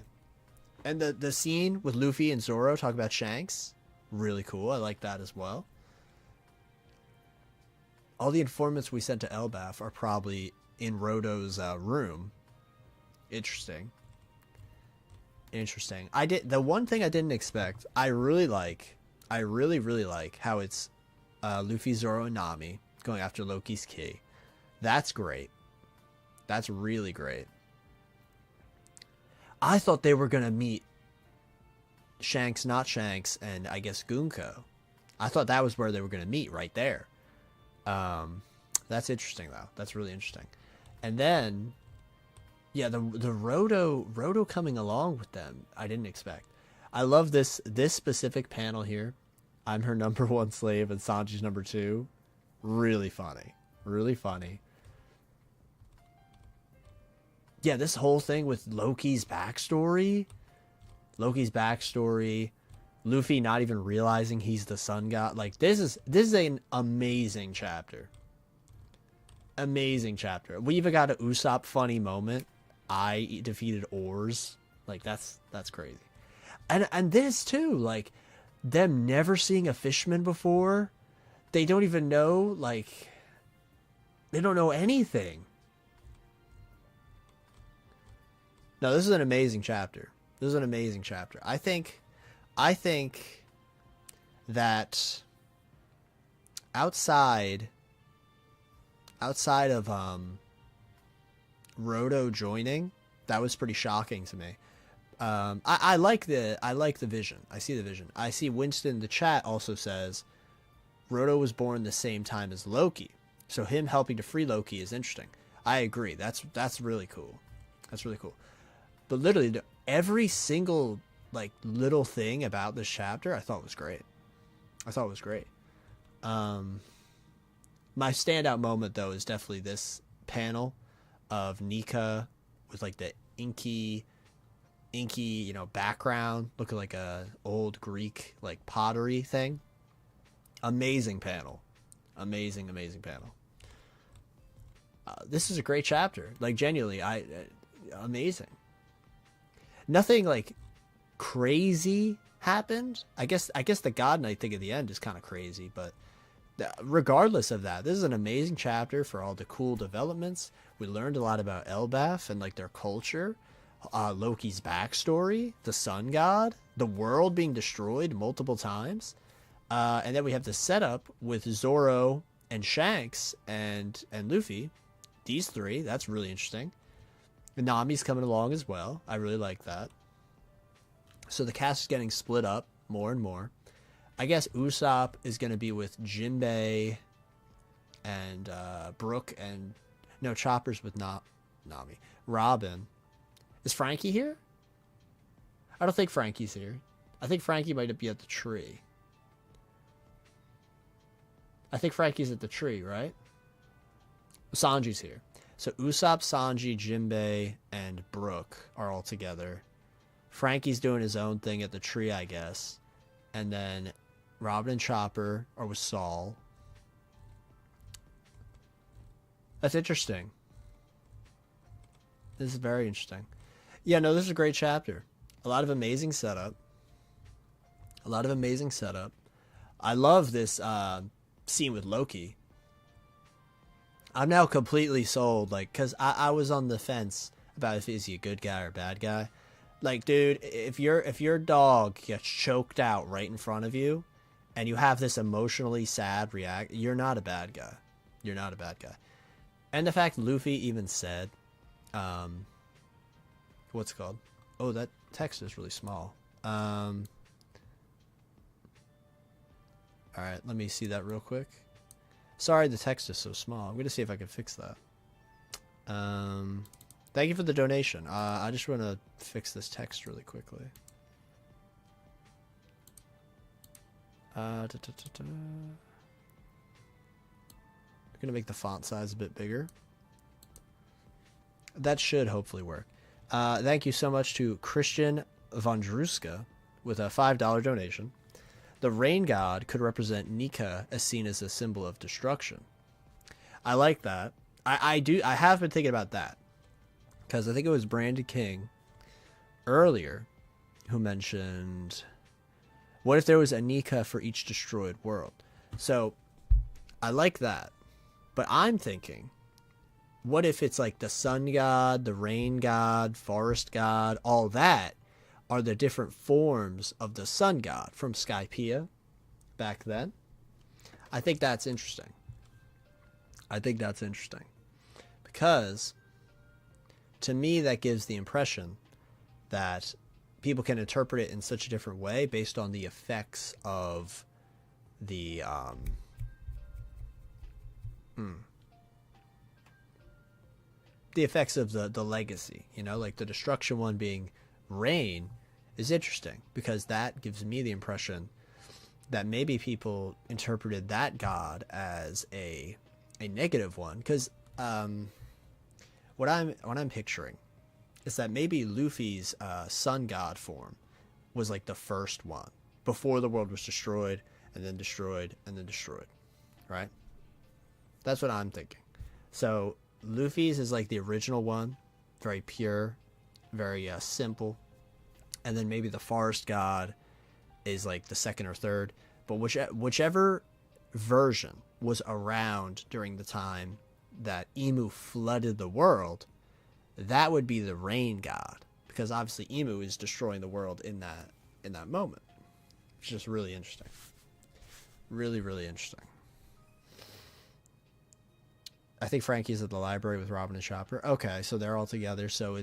And the scene with Luffy and Zoro talk about Shanks, really cool. I like that as well. All the informants we sent to Elbaf are probably in Roto's room. Interesting. Interesting. The one thing I didn't expect, I really really like how it's Luffy, Zoro, and Nami going after Loki's key. That's great. That's really great. I thought they were gonna meet Shanks, not Shanks, and I guess Gunko. I thought that was where they were gonna meet, right there. That's interesting though. That's really interesting. And then, yeah, the Roto coming along with them, I didn't expect. I love this specific panel here. I'm her number 1 slave and Sanji's number 2. Really funny. Really funny. Yeah, this whole thing with Loki's backstory. Luffy not even realizing he's the sun god. Like, this is an amazing chapter. Amazing chapter. We even got a Usopp funny moment. I defeated Oars. Like, that's crazy. And this too, like, them never seeing a fisherman before. They don't even know, like, they don't know anything. No, this is an amazing chapter. This is an amazing chapter. I think that outside of Roto joining, that was pretty shocking to me. I like the vision. I see the vision. I see Winston in the chat also says Roto was born the same time as Loki, so him helping to free Loki is interesting. I agree. That's really cool. That's really cool. But literally every single like little thing about this chapter I thought was great. My standout moment though is definitely this panel of Nika with like the inky, background, looking like a old Greek like pottery thing. Amazing panel. Amazing panel. This is a great chapter. Like, genuinely, amazing. Nothing like crazy happened. I guess the God Knight thing at the end is kind of crazy, but regardless of that, this is an amazing chapter for all the cool developments. We learned a lot about Elbaf and like their culture, Loki's backstory, the sun god. the world being destroyed multiple times. And then we have the setup with Zoro and Shanks and Luffy. These three, that's really interesting. Nami's coming along as well. I really like that. So the cast is getting split up more and more. I guess Usopp is going to be with Jinbei and Brook and... No, Chopper's with Nami. Robin. Is Frankie here? I don't think Frankie's here. I think Frankie might be at the tree. I think Frankie's at the tree, right? Sanji's here. So Usopp, Sanji, Jinbei, and Brook are all together. Frankie's doing his own thing at the tree, I guess. And then Robin and Chopper are with Saul. That's interesting. This is very interesting. Yeah, no, this is a great chapter. A lot of amazing setup. A lot of amazing setup. I love this scene with Loki. I'm now completely sold, like, because I was on the fence about if is he a good guy or a bad guy. Like, dude, if your dog gets choked out right in front of you and you have this emotionally sad react, you're not a bad guy. You're not a bad guy. And the fact Luffy even said, what's it called? Oh, that text is really small. All right, let me see that real quick. Sorry, the text is so small. I'm going to see if I can fix that. Thank you for the donation. I just want to fix this text really quickly. I'm going to make the font size a bit bigger. That should hopefully work. Thank you so much to Christian Vondruska with a $5 donation. The rain god could represent Nika as seen as a symbol of destruction. I like that. I have been thinking about that. Because I think it was Brandon King earlier who mentioned, what if there was a Nika for each destroyed world? So I like that. But I'm thinking, what if it's like the sun god, the rain god, forest god, all that are the different forms of the sun god from Skypiea back then? I think that's interesting. I think that's interesting. Because to me, that gives the impression that people can interpret it in such a different way based on the effects of the effects of the legacy, you know, like the destruction one being rain is interesting because that gives me the impression that maybe people interpreted that god as a negative one, because what I'm picturing is that maybe Luffy's sun god form was like the first one before the world was destroyed and then destroyed and then destroyed, right? That's what I'm thinking. So Luffy's is like the original one, very pure, very simple, and then maybe the forest god is like the second or third, but whichever version was around during the time that Emu flooded the world, that would be the rain god, because obviously Emu is destroying the world in that moment. It's just really interesting. Really, really interesting. I think Frankie's at the library with Robin and Chopper. Okay, so they're all together. So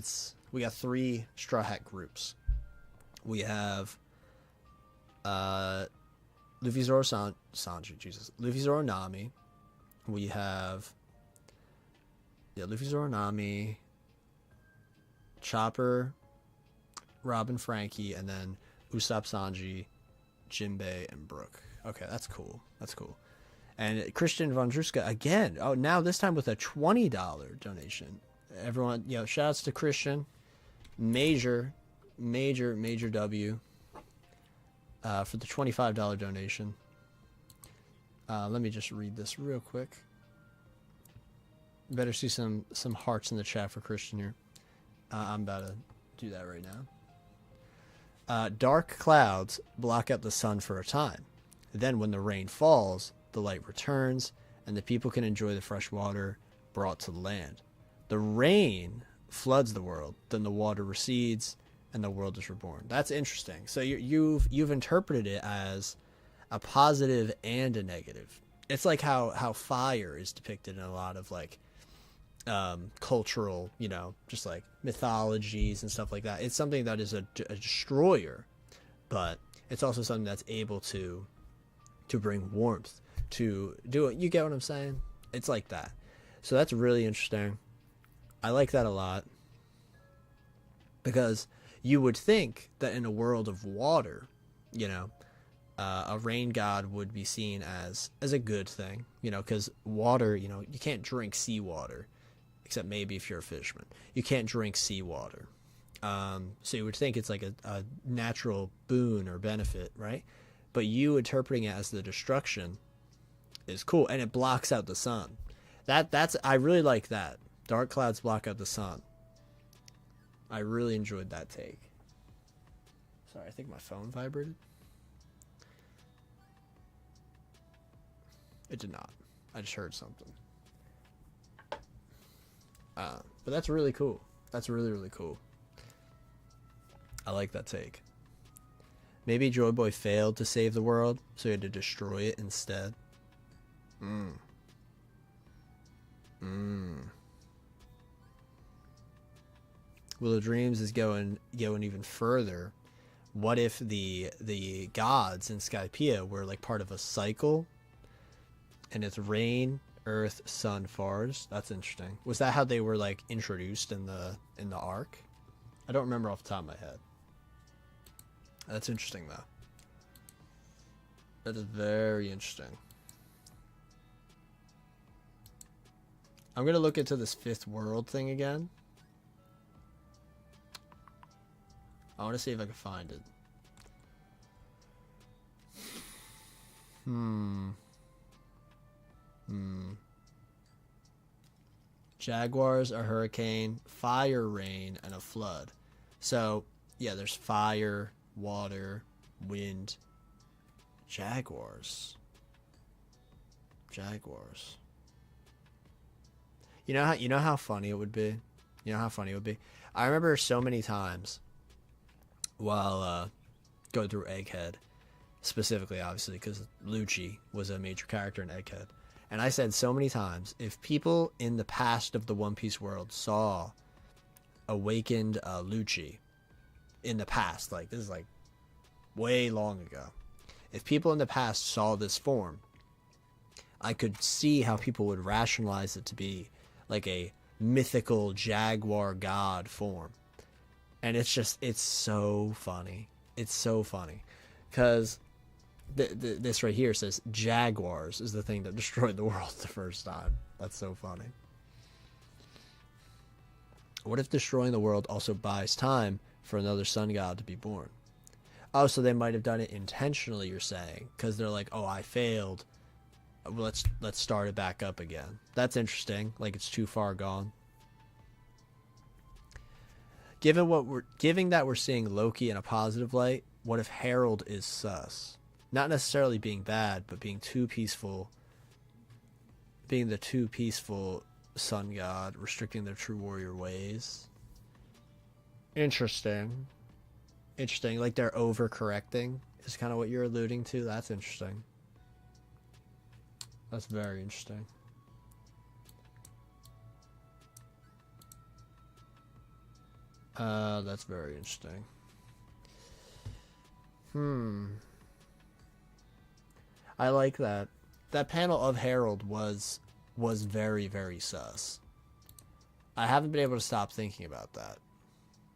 we got 3 Straw Hat groups. We have Luffy, Zoro, Sanji, Jesus. Luffy, Zoro, Nami. We have Luffy, Zoro, Nami, Chopper, Robin, Frankie, and then Usopp, Sanji, Jinbei, and Brook. Okay, that's cool. That's cool. And Christian Vondruska again. Oh, now this time with a $20 donation. Everyone, shout outs to Christian. Major W for the $25 donation. Let me just read this real quick. Better see some hearts in the chat for Christian here. I'm about to do that right now. Dark clouds block out the sun for a time. Then when the rain falls, the light returns, and the people can enjoy the fresh water brought to the land. The rain floods the world, then the water recedes, and the world is reborn. That's interesting. So you've interpreted it as a positive and a negative. It's like how fire is depicted in a lot of like cultural, you know, just like mythologies and stuff like that. It's something that is a destroyer, but it's also something that's able to bring warmth, to do it. You get what I'm saying? It's like that. So that's really interesting. I like that a lot, because you would think that in a world of water, you know, a rain god would be seen as a good thing, you know, because water, you know, you can't drink seawater, except maybe if you're a fisherman. You can't drink seawater. So you would think it's like a natural boon or benefit, right? But you interpreting it as the destruction is cool, and it blocks out the sun. That's I really like that. Dark clouds block out the sun. I really enjoyed that take. Sorry, I think my phone vibrated. It did not. I just heard something. But that's really cool. That's really, really cool. I like that take. Maybe Joy Boy failed to save the world, so he had to destroy it instead. Wheel of Dreams is going even further. What if the gods in Skypiea were like part of a cycle, and it's rain, earth, sun, stars? That's interesting. Was that how they were like introduced in the arc? I don't remember off the top of my head. That's interesting though. That is very interesting. I'm gonna look into this fifth world thing again. I want to see if I can find it. Jaguars, a hurricane, fire, rain, and a flood. So, yeah, there's fire, water, wind. Jaguars. You know how funny it would be? You know how funny it would be? I remember so many times while going through Egghead, specifically, obviously, because Lucci was a major character in Egghead. And I said so many times, if people in the past of the One Piece world saw awakened Lucci in the past, like this is like way long ago, if people in the past saw this form, I could see how people would rationalize it to be like a mythical jaguar god form. And it's so funny. It's so funny. Because this right here says jaguars is the thing that destroyed the world the first time. That's so funny. What if destroying the world also buys time for another sun god to be born? Oh, so they might have done it intentionally, you're saying, because they're like, oh, I failed. Let's start it back up again. That's interesting. Like it's too far gone. Given that we're seeing Loki in a positive light, what if Harold is sus? Not necessarily being bad, but being too peaceful. Being the too peaceful sun god, restricting their true warrior ways. Interesting. Like they're overcorrecting is kind of what you're alluding to. That's interesting. That's very interesting. That's very interesting. I like that. That panel of Harold was very, very sus. I haven't been able to stop thinking about that.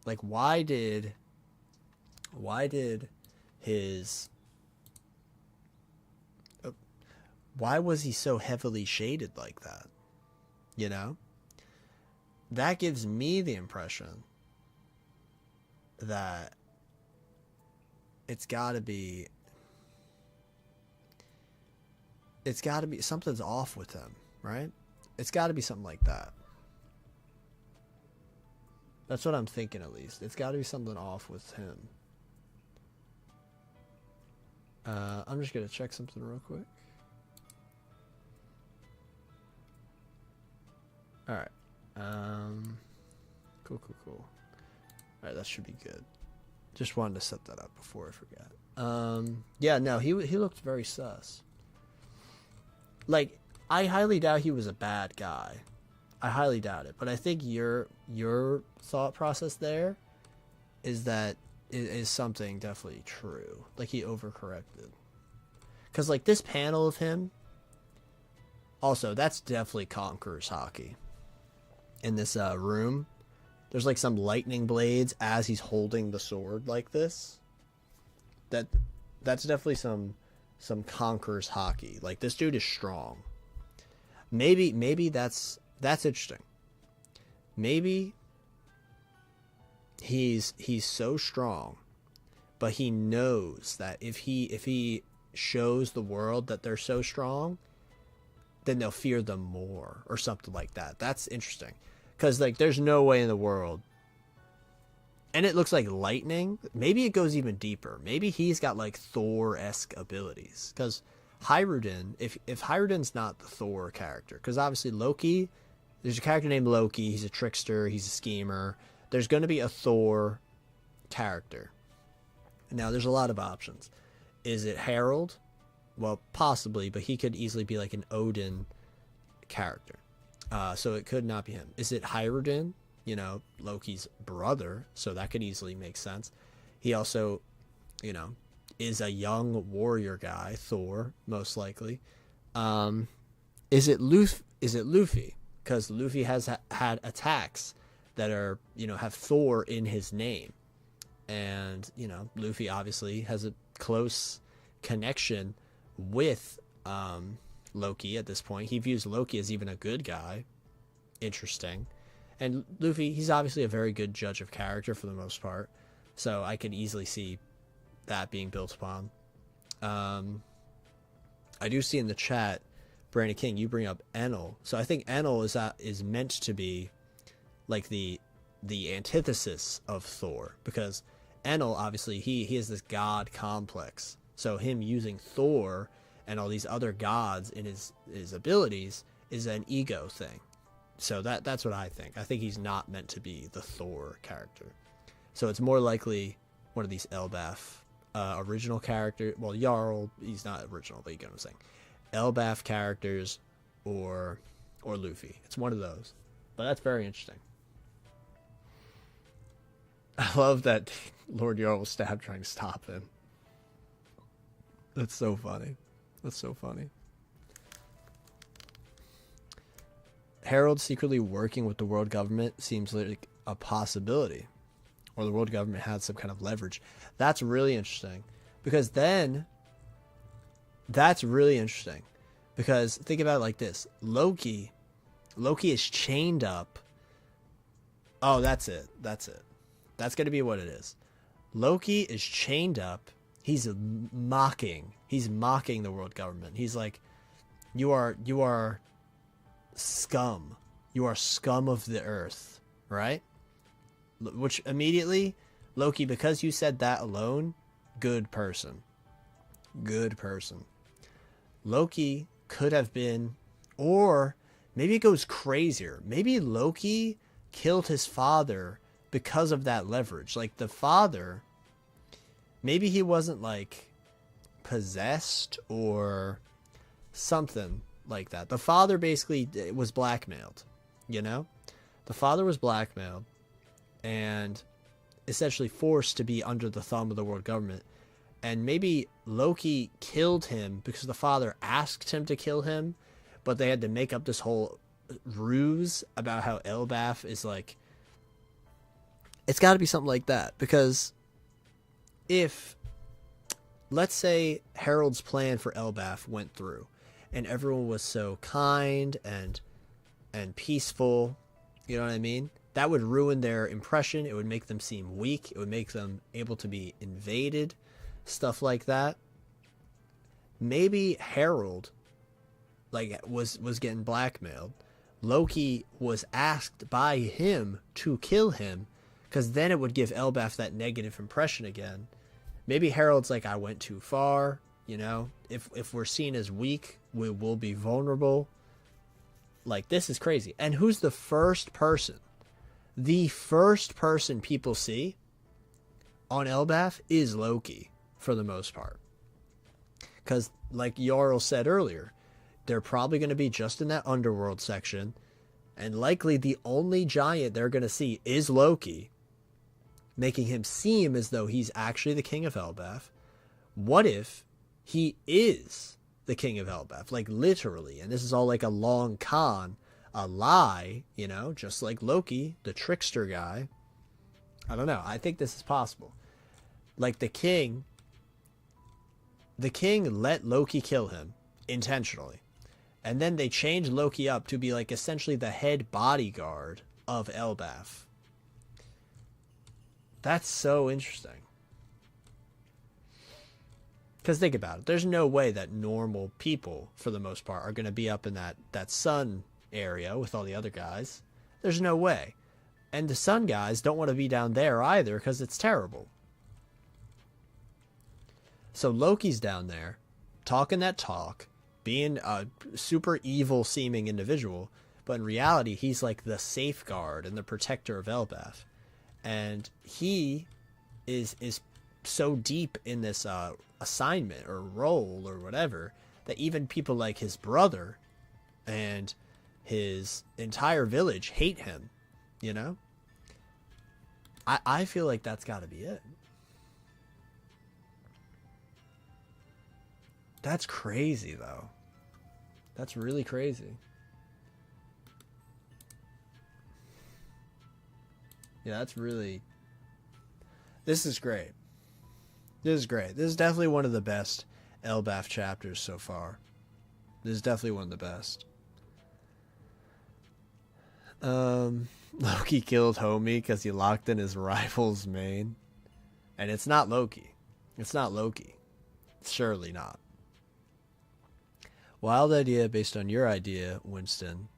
Like, why did his... why was he so heavily shaded like that? You know? That gives me the impression that it's gotta be something's off with him, right? It's gotta be something like that. That's what I'm thinking, at least. It's gotta be something off with him. I'm just gonna check something real quick. Alright. Cool. Alright, that should be good. Just wanted to set that up before I forgot. Yeah, no, he looked very sus. Like, I highly doubt he was a bad guy. I highly doubt it. But I think your thought process there is that is something definitely true. Like, he overcorrected. Because, like, this panel of him, also, that's definitely Conqueror's hockey. In this room, there's, like, some lightning blades as he's holding the sword like this. That's definitely some Conqueror's hockey. Like, this dude is strong. Maybe that's interesting. Maybe he's so strong, but he knows that if he shows the world that they're so strong, then they'll fear them more or something like that. That's interesting, because like there's no way in the world. And it looks like lightning. Maybe it goes even deeper. Maybe he's got like Thor-esque abilities, because Hyrudin, if Hyrudin's not the Thor character, because obviously Loki, there's a character named Loki. He's a trickster. He's a schemer. There's going to be a Thor character. Now, there's a lot of options. Is it Harold? Well, possibly, but he could easily be like an Odin character. So it could not be him. Is it Hyrudin? You know, Loki's brother, so that could easily make sense. He also, you know, is a young warrior guy, Thor, most likely. Is it Luffy? Because Luffy has had attacks that are, you know, have Thor in his name. And, you know, Luffy obviously has a close connection with Loki at this point. He views Loki as even a good guy. Interesting. And Luffy, he's obviously a very good judge of character for the most part. So I could easily see that being built upon. I do see in the chat, Brandon King, you bring up Enel. So I think Enel is meant to be like the antithesis of Thor, because Enel, obviously, he has this god complex. So him using Thor and all these other gods in his abilities is an ego thing. So that's what I think. I think he's not meant to be the Thor character. So it's more likely one of these Elbaf original characters. Well, Jarl, he's not original, but you get what I'm saying. Elbaf characters or Luffy. It's one of those. But that's very interesting. I love that Lord Jarl was stabbed trying to stop him. That's so funny. That's so funny. Harold secretly working with the world government seems like a possibility. Or the world government had some kind of leverage. That's really interesting. Because then, that's really interesting. Because think about it like this. Loki is chained up. Oh, that's it. That's going to be what it is. Loki is chained up. He's mocking the world government. He's like, you are scum. You are scum of the earth, right? Which immediately, Loki, because you said that alone, good person. Good person. Loki could have been, or maybe it goes crazier. Maybe Loki killed his father because of that leverage. Like the father, maybe he wasn't like possessed or something like that. The father basically was blackmailed, you know? The father was blackmailed and essentially forced to be under the thumb of the world government. And maybe Loki killed him because the father asked him to kill him, but they had to make up this whole ruse about how Elbaf is like, it's got to be something like that. Because if, let's say Harold's plan for Elbaf went through and everyone was so kind and peaceful, you know what I mean? That would ruin their impression. It would make them seem weak. It would make them able to be invaded, stuff like that. Maybe Harold like was getting blackmailed. Loki was asked by him to kill him, because then it would give Elbaf that negative impression again. Maybe Harold's like, I went too far, you know? If we're seen as weak, we will be vulnerable. Like, this is crazy. And who's the first person? The first person people see on Elbaf is Loki for the most part. Because, like Jarl said earlier, they're probably going to be just in that underworld section, and likely the only giant they're going to see is Loki, making him seem as though he's actually the king of Elbaf. What if he is the king of Elbaf, like literally, and this is all like a long con, a lie, you know, just like Loki, the trickster guy? I don't know. I think this is possible. Like the king let Loki kill him intentionally. And then they changed Loki up to be like essentially the head bodyguard of Elbaf. That's so interesting. Because think about it. There's no way that normal people, for the most part, are going to be up in that sun area with all the other guys. There's no way. And the sun guys don't want to be down there either because it's terrible. So Loki's down there, talking that talk, being a super evil seeming individual, but in reality he's like the safeguard and the protector of Elbaf. And he is so deep in this assignment or role or whatever that even people like his brother and his entire village hate him, you know? I feel like that's got to be it. That's crazy, though. That's really crazy. Yeah, that's really... This is great. This is great. This is definitely one of the best Elbaf chapters so far. This is definitely one of the best. Loki killed Homie because he locked in his rival's main. And it's not Loki. It's not Loki. It's surely not. Wild idea based on your idea, Winston.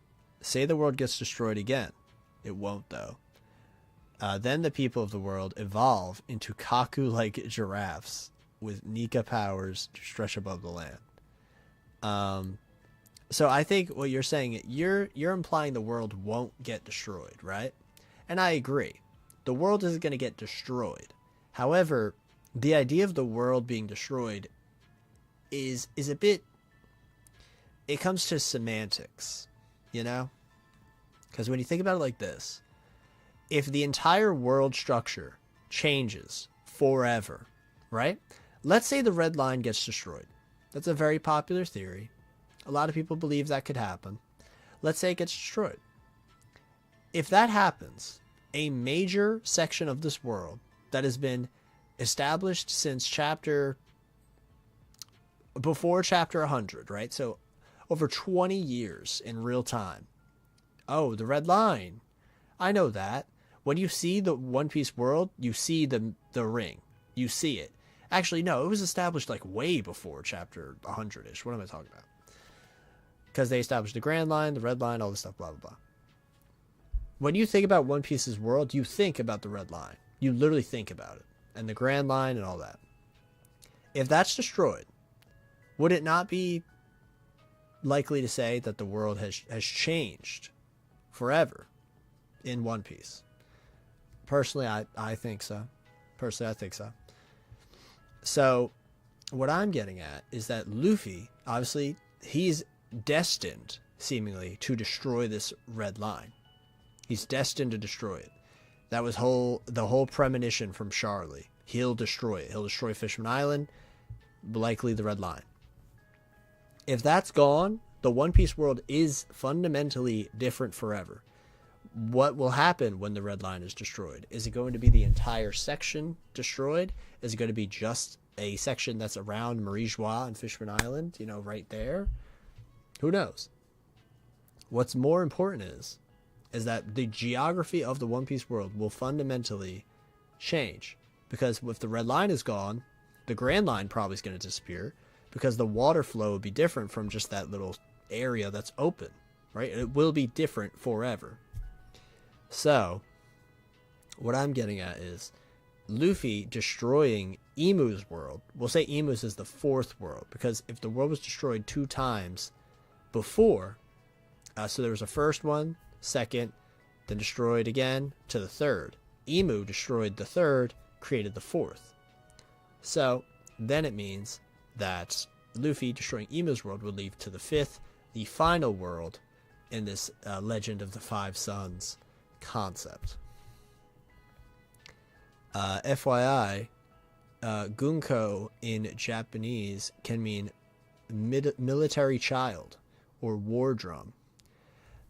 Say the world gets destroyed again. It won't, though. Then the people of the world evolve into Kaku-like giraffes with Nika powers to stretch above the land. So I think what you're saying, you're implying the world won't get destroyed, right? And I agree. The world isn't going to get destroyed. However, the idea of the world being destroyed is a bit... It comes to semantics, you know? Because when you think about it like this, if the entire world structure changes forever, right? Let's say the red line gets destroyed. That's a very popular theory. A lot of people believe that could happen. Let's say it gets destroyed. If that happens, a major section of this world that has been established since before chapter 100, right? So over 20 years in real time. Oh, the red line. I know that. When you see the One Piece world, you see the ring. You see it. Actually, no, it was established like way before chapter 100-ish. What am I talking about? Because they established the Grand Line, the Red Line, all this stuff, blah, blah, blah. When you think about One Piece's world, you think about the Red Line. You literally think about it. And the Grand Line and all that. If that's destroyed, would it not be likely to say that the world has changed forever in One Piece? Personally, I think so. So what I'm getting at is that Luffy, obviously, he's destined, seemingly, to destroy this red line. He's destined to destroy it. That was the whole premonition from Charlie. He'll destroy it. He'll destroy Fishman Island, likely the red line. If that's gone, the One Piece world is fundamentally different forever. What will happen when the red line is destroyed? Is it going to be the entire section destroyed? Is it going to be just a section that's around Marie Joie and Fishman Island, you know, right there? Who knows? What's more important is that the geography of the One Piece world will fundamentally change. Because if the red line is gone, the Grand Line probably is going to disappear. Because the water flow would be different from just that little area that's open, right? It will be different forever. So, what I'm getting at is Luffy destroying Emu's world. We'll say Emu's is the fourth world, because if the world was destroyed 2 times before, so there was a first one, second, then destroyed again to the third. Emu destroyed the third, created the fourth. So then it means that Luffy destroying Imu's world would lead to the fifth, the final world in this Legend of the Five Suns concept. FYI, Gunko in Japanese can mean military child or war drum.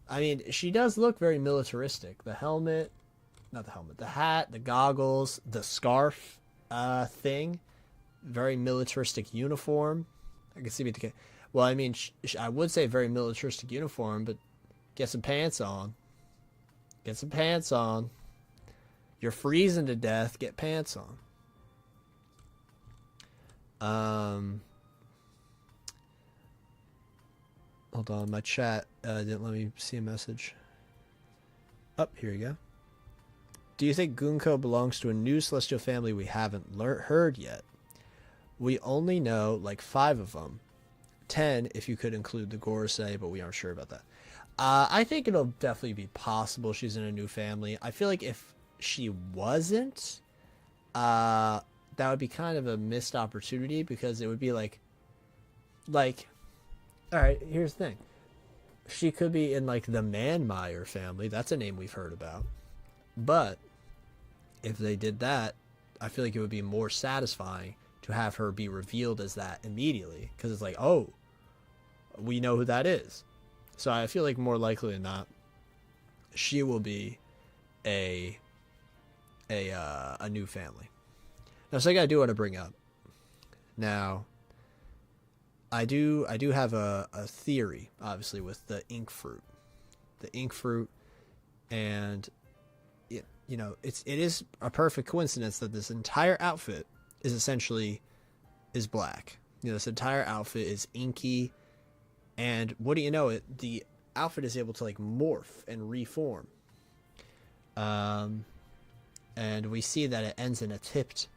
I mean, she does look very militaristic. The helmet, not the helmet, the hat, the goggles, the scarf thing, very militaristic uniform. I can see me. Well, I mean, I would say very militaristic uniform, but get some pants on. Get some pants on. You're freezing to death. Get pants on. Hold on, my chat didn't let me see a message. Oh, here you go. Do you think Gunko belongs to a new celestial family we haven't heard yet? We only know like 5 of them. 10 if you could include the Gorosei, but we aren't sure about that. I think it'll definitely be possible she's in a new family. I feel like if she wasn't, that would be kind of a missed opportunity, because it would be like, all right, here's the thing. She could be in like the Manmeyer family. That's a name we've heard about. But if they did that, I feel like it would be more satisfying to have her be revealed as that immediately, because it's like, oh, we know who that is. So I feel like more likely than not, she will be a new family. Now, something I do want to bring up. Now, I do have a theory, obviously, with the ink fruit. The ink fruit, and it is a perfect coincidence that this entire outfit is black. This entire outfit is inky, and what do you know, the outfit is able to like morph and reform. And we see that it ends in a tipped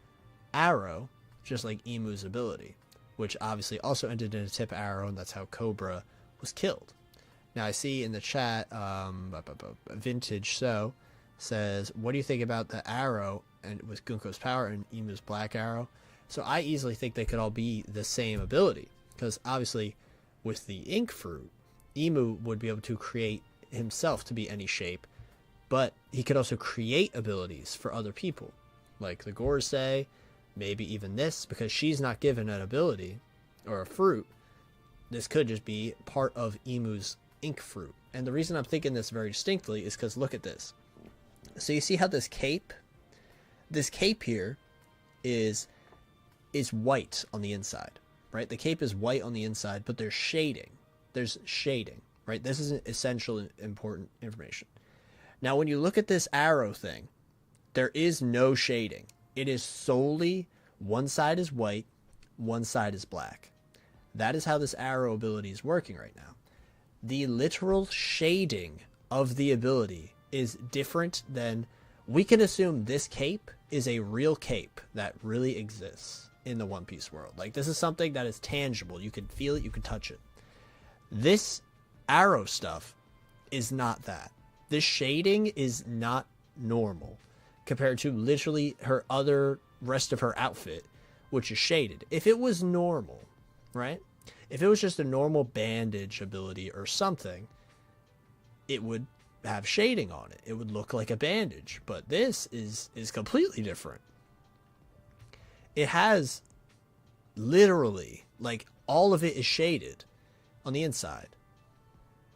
arrow, just like Imu's ability, which obviously also ended in a tip arrow, and that's how Cobra was killed. Now I see in the chat, Vintage So says, what do you think about the arrow and with Gunko's power and Imu's black arrow? So I easily think they could all be the same ability, because obviously with the ink fruit, Imu would be able to create himself to be any shape, but he could also create abilities for other people, like the Gorosei, maybe even this, because she's not given an ability or a fruit. This could just be part of Imu's ink fruit. And the reason I'm thinking this very distinctly is because look at this. So you see how this cape here is white on the inside, right? The cape is white on the inside, but there's shading. There's shading, right? This is essential important information. Now, when you look at this arrow thing, there is no shading. It is solely one side is white, one side is black. That is how this arrow ability is working right now. The literal shading of the ability is different than, we can assume this cape is a real cape that really exists in the One Piece world. Like, this is something that is tangible. You can feel it, you can touch it. This arrow stuff is not that. This shading is not normal compared to literally her other rest of her outfit, which is shaded. If it was normal, right? If it was just a normal bandage ability or something, it would have shading on it. It would look like a bandage, but this is completely different. It has literally, like, all of it is shaded on the inside,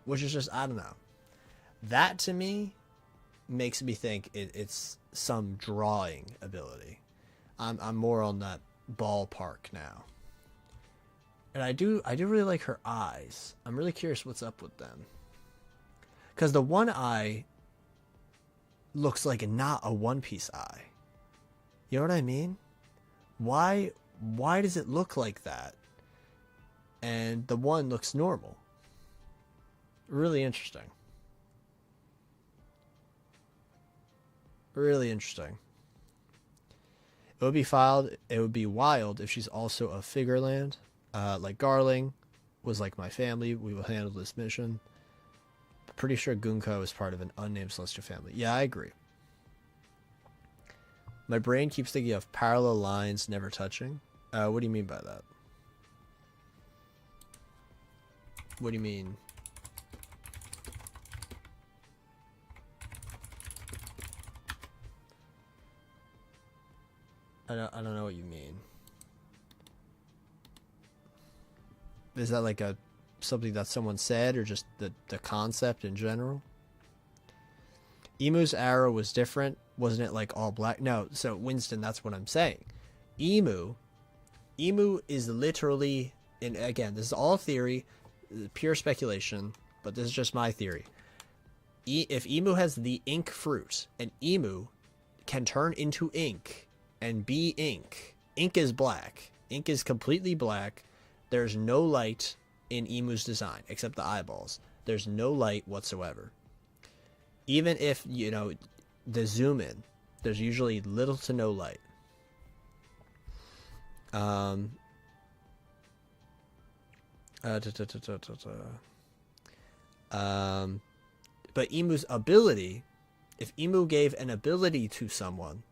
which is just, I don't know. That to me makes me think it's some drawing ability. I'm more on that ballpark now. And I do really like her eyes. I'm really curious what's up with them. Because the one eye looks like not a One Piece eye. You know what I mean? Why does it look like that? And the one looks normal. Really interesting. Really interesting. It would be wild if she's also a Figureland. Like Garling was like my family. We will handle this mission. Pretty sure Gunko is part of an unnamed celestial family. Yeah, I agree. My brain keeps thinking of parallel lines never touching. What do you mean by that? What do you mean? I don't know what you mean. Is that like something that someone said, or just the concept in general? Emu's arrow was different, wasn't it? Like all black? No. So Winston, that's what I'm saying. Emu is literally, and again, this is all theory, pure speculation, but this is just my theory. If emu has the ink fruit, and emu can turn into ink and be ink. Ink is black. Ink is completely black. There's no light in emu's design except the eyeballs. There's no light whatsoever. Even if, you know, the zoom in, there's usually little to no light. But emu's ability, if emu gave an ability to someone,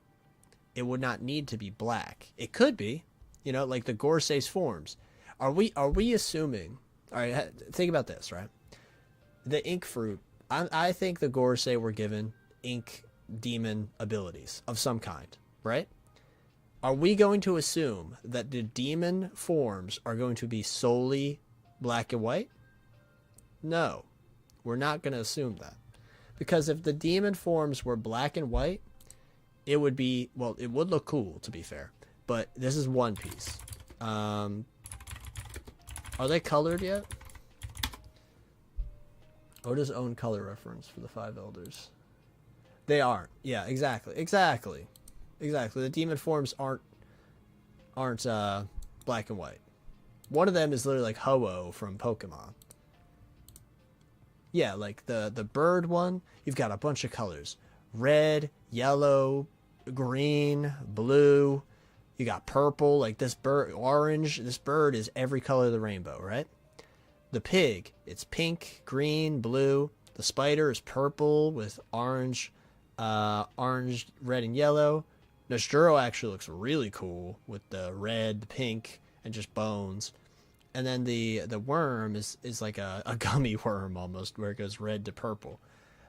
it would not need to be black. It could be, you know, like the Gorsei's forms. Are we assuming? All right, think about this, right? The ink fruit. I think the Gorsei were given ink demon abilities of some kind, right? Are we going to assume that the demon forms are going to be solely black and white? No, we're not going to assume that. Because if the demon forms were black and white, it would be, well, it would look cool, to be fair. But this is One Piece. Are they colored yet? Oda's own color reference for the Five Elders. They aren't. Yeah, exactly. The demon forms aren't black and white. One of them is literally like Ho-Oh from Pokemon. Yeah, like the bird one, you've got a bunch of colors. Red, yellow, green, blue. You got purple, like this bird, orange. This bird is every color of the rainbow, right? The pig, it's pink, green, blue. The spider is purple with orange, red, and yellow. Nosturo actually looks really cool with the red, the pink, and just bones. And then the worm is like a gummy worm almost, where it goes red to purple.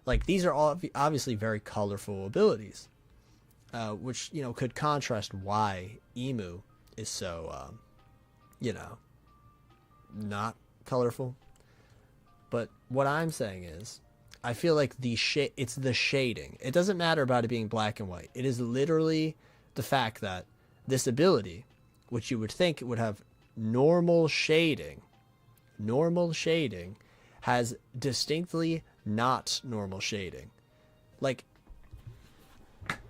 Like, these are all obviously very colorful abilities, which, you know, could contrast why emu is so, you know, not colorful. But what I'm saying is, I feel like it's the shading. It doesn't matter about it being black and white. It is literally the fact that this ability, which you would think would have normal shading, has distinctly not normal shading. Like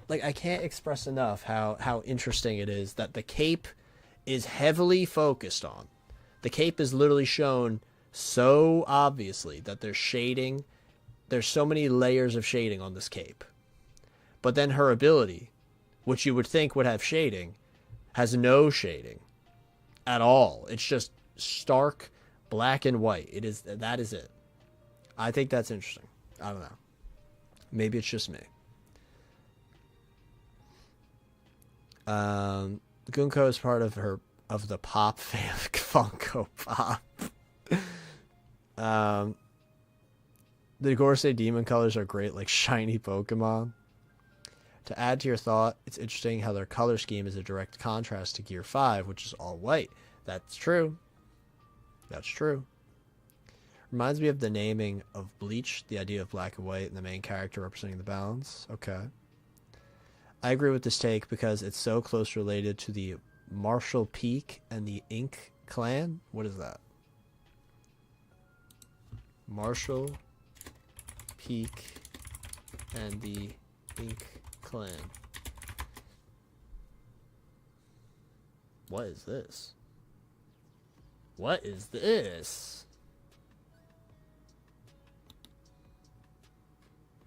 I can't express enough how interesting it is that the cape is heavily focused on. The cape is literally shown so obviously that there's shading. There's so many layers of shading on this cape. But then her ability, which you would think would have shading, has no shading at all. It's just stark black and white. That is it. I think that's interesting. I don't know. Maybe it's just me. Gunko is part of the Pop fan, Funko Pop. The Gorsei demon colors are great, like shiny Pokemon. To add to your thought, it's interesting how their color scheme is a direct contrast to Gear 5, which is all white. That's true. Reminds me of the naming of Bleach, the idea of black and white and the main character representing the balance. Okay. I agree with this take because it's so close related to the Marshall Peak and the Ink clan. What is that? Marshall Peak and the Ink clan. What is this? What is this?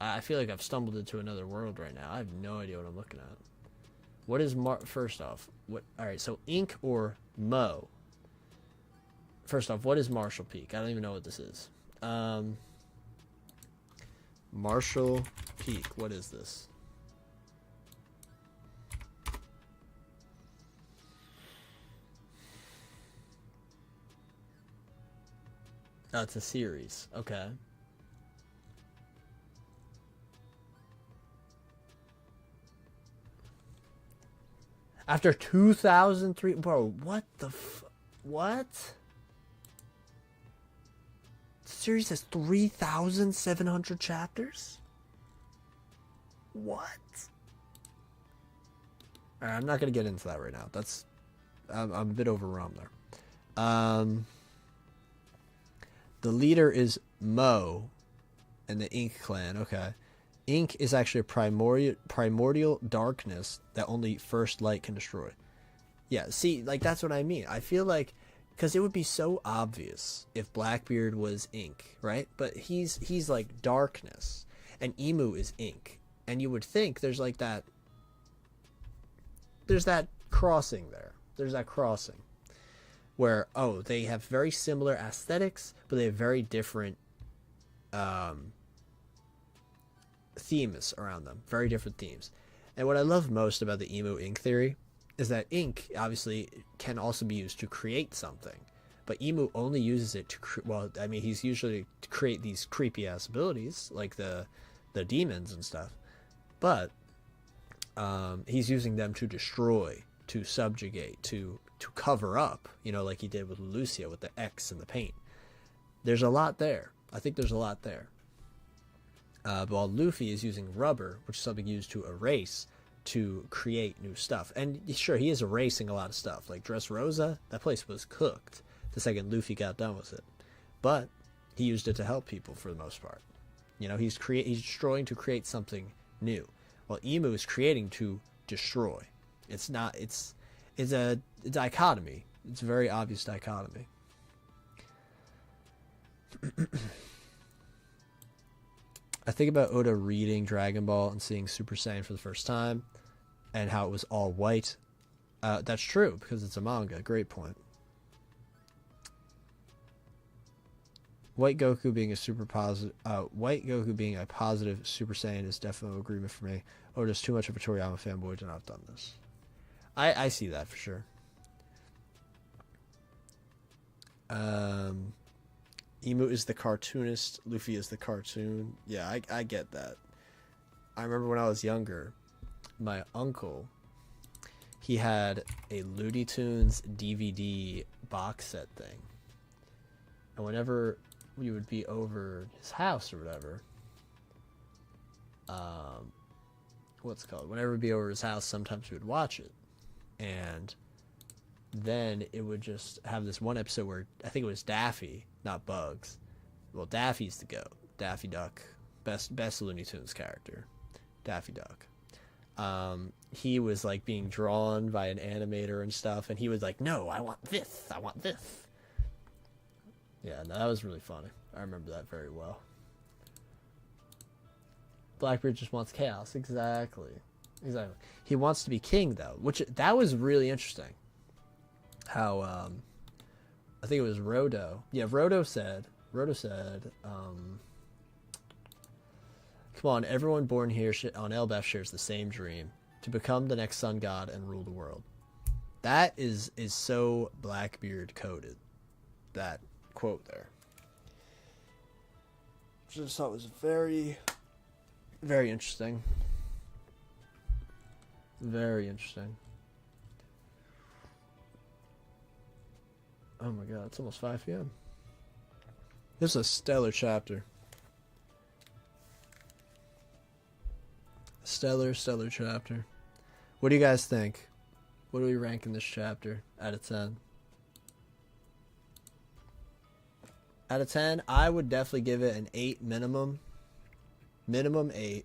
I feel like I've stumbled into another world right now. I have no idea what I'm looking at. What is first off? What? All right, so Ink or Mo. First off, what is Marshall Peak? I don't even know what this is. Marshall Peak. What is this? Oh, it's a series. Okay. After 2003, bro, what the what? The series has 3,700 chapters? What? Alright, I'm not gonna get into that right now. That's I'm a bit overwhelmed there. The leader is Mo, and the Ink clan. Okay, Ink is actually a primordial darkness that only first light can destroy. Yeah, see, like that's what I mean. I feel like because it would be so obvious if Blackbeard was Ink, right? But he's like darkness, and Emu is Ink, and you would think there's like that. There's that crossing there. There's that crossing where they have very similar aesthetics, but they have very different themes around them. Very different themes. And what I love most about the Emu Ink theory is that ink obviously can also be used to create something, but Emu only uses it to he's usually to create these creepy ass abilities like the demons and stuff, but he's using them to destroy, to subjugate, to cover up, like he did with Lucia with the X and the paint. There's a lot there. I think there's a lot there. But while Luffy is using rubber, which is something used to erase, to create new stuff. And sure, he is erasing a lot of stuff. Like Dressrosa, that place was cooked the second Luffy got done with it. But he used it to help people for the most part. He's destroying to create something new. While Emu is creating to destroy. It's a dichotomy. It's a very obvious dichotomy. I think about Oda reading Dragon Ball and seeing Super Saiyan for the first time and how it was all white. That's true because it's a manga. Great point. White Goku being a positive Super Saiyan is definitely an agreement for me. Oda's too much of a Toriyama fanboy to not have done this. I see that for sure. Emu is the cartoonist, Luffy is the cartoon. Yeah, I get that. I remember when I was younger, my uncle, he had a Looney Tunes DVD box set thing. And whenever we would be over his house or whatever, whenever we'd be over his house, sometimes we would watch it. And then it would just have this one episode where I think it was Daffy, not Bugs. Well, Daffy's the goat. Daffy Duck, best Looney Tunes character. Daffy Duck. He was like being drawn by an animator and stuff, and he was like, "No, I want this. I want this." Yeah, no, that was really funny. I remember that very well. Blackbeard just wants chaos. Exactly. He wants to be king, though, that was really interesting. How I think it was Rodo. Yeah, Rodo said, come on, everyone born here on Elbaf shares the same dream, to become the next sun god and rule the world. That is so Blackbeard coded, that quote there. Which I just thought was very, very interesting. Very interesting. Oh my god, it's almost 5 p.m. This is a stellar chapter. Stellar chapter. What do you guys think? What do we rank in this chapter out of 10? Out of 10, I would definitely give it an 8 minimum. Minimum 8.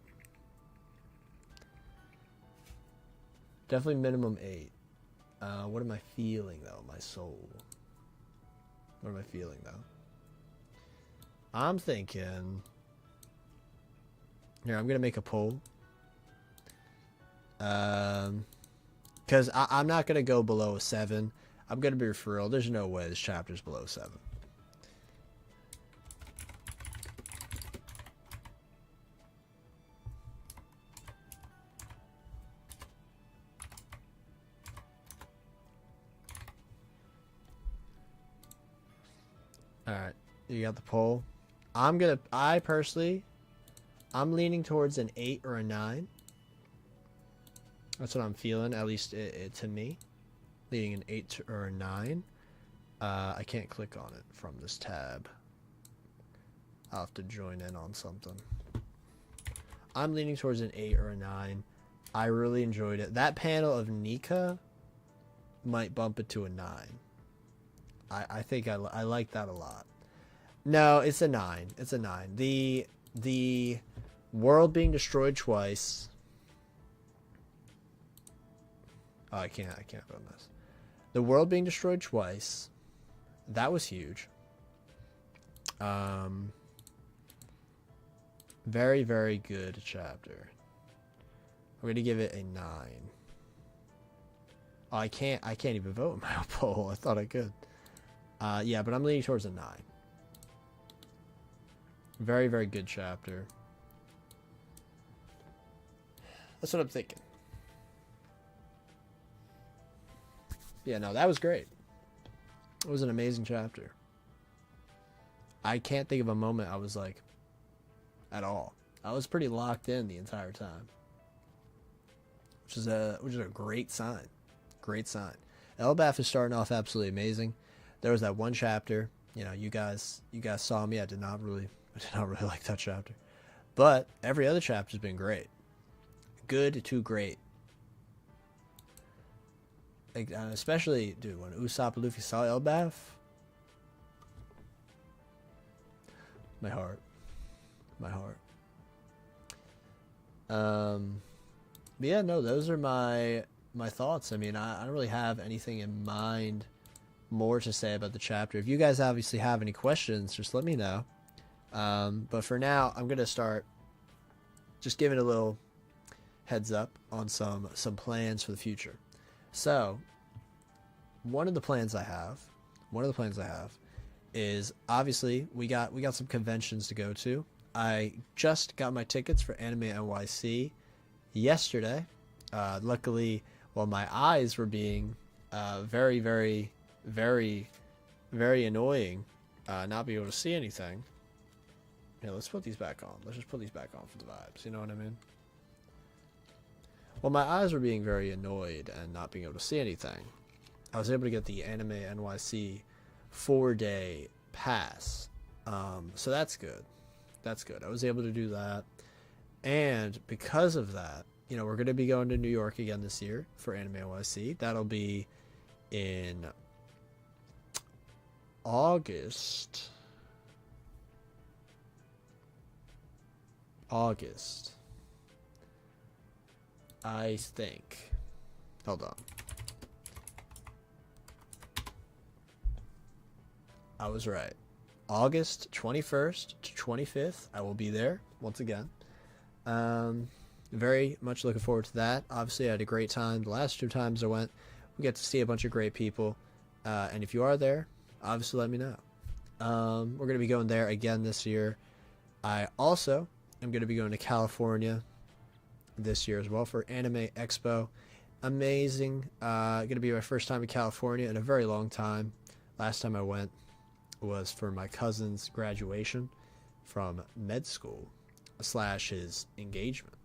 Definitely minimum 8. What am I feeling, though? My soul. What am I feeling, though? I'm thinking... Here, I'm going to make a poll. Because I'm not going to go below a 7. I'm going to be for real. There's no way this chapter's below 7. Alright. You got the poll. I personally, I'm leaning towards an 8 or a 9. That's what I'm feeling, at least to me. Leading an 8 or a 9. I can't click on it from this tab. I'll have to join in on something. I'm leaning towards an 8 or a 9. I really enjoyed it. That panel of Nika might bump it to a 9. I think I like that a lot. No, it's a 9. It's a 9. The world being destroyed twice. Oh, I can't run this. The world being destroyed twice. That was huge. Very, very good chapter. I'm gonna give it a 9. Oh, I can't even vote in my poll. I thought I could. Yeah, but I'm leaning towards a 9. Very, very good chapter. That's what I'm thinking. Yeah, no, that was great. It was an amazing chapter. I can't think of a moment I was like, at all. I was pretty locked in the entire time, which is a great sign. Great sign. Elbath is starting off absolutely amazing. There was that one chapter. You know, you guys saw me. I did not really like that chapter, but every other chapter's been great. Good to great. Like, especially, dude, when Usopp and Luffy saw Elbath, my heart. But yeah, no, those are my thoughts. I mean, I don't really have anything in mind more to say about the chapter. If you guys obviously have any questions, just let me know. But for now, I'm gonna start just giving a little heads up on some plans for the future. So, one of the plans I have is, obviously we got some conventions to go to. I just got my tickets for Anime NYC yesterday. Luckily, while my eyes were being very, very, very, very annoying, not being able to see anything. Yeah, let's put these back on. Let's just put these back on for the vibes. You know what I mean? Well, my eyes were being very annoyed and not being able to see anything. I was able to get the Anime NYC 4-day pass. So that's good. That's good. I was able to do that. And because of that, you know, we're going to be going to New York again this year for Anime NYC. That'll be in August. I think. Hold on. I was right. August 21st to 25th, I will be there once again. Very much looking forward to that. Obviously, I had a great time. The last 2 times I went, we got to see a bunch of great people. And if you are there, obviously let me know. We're going to be going there again this year. I also am going to be going to California this year as well for Anime Expo. Amazing. Going to be my first time in California in a very long time. Last time I went was for my cousin's graduation from med school / his engagement,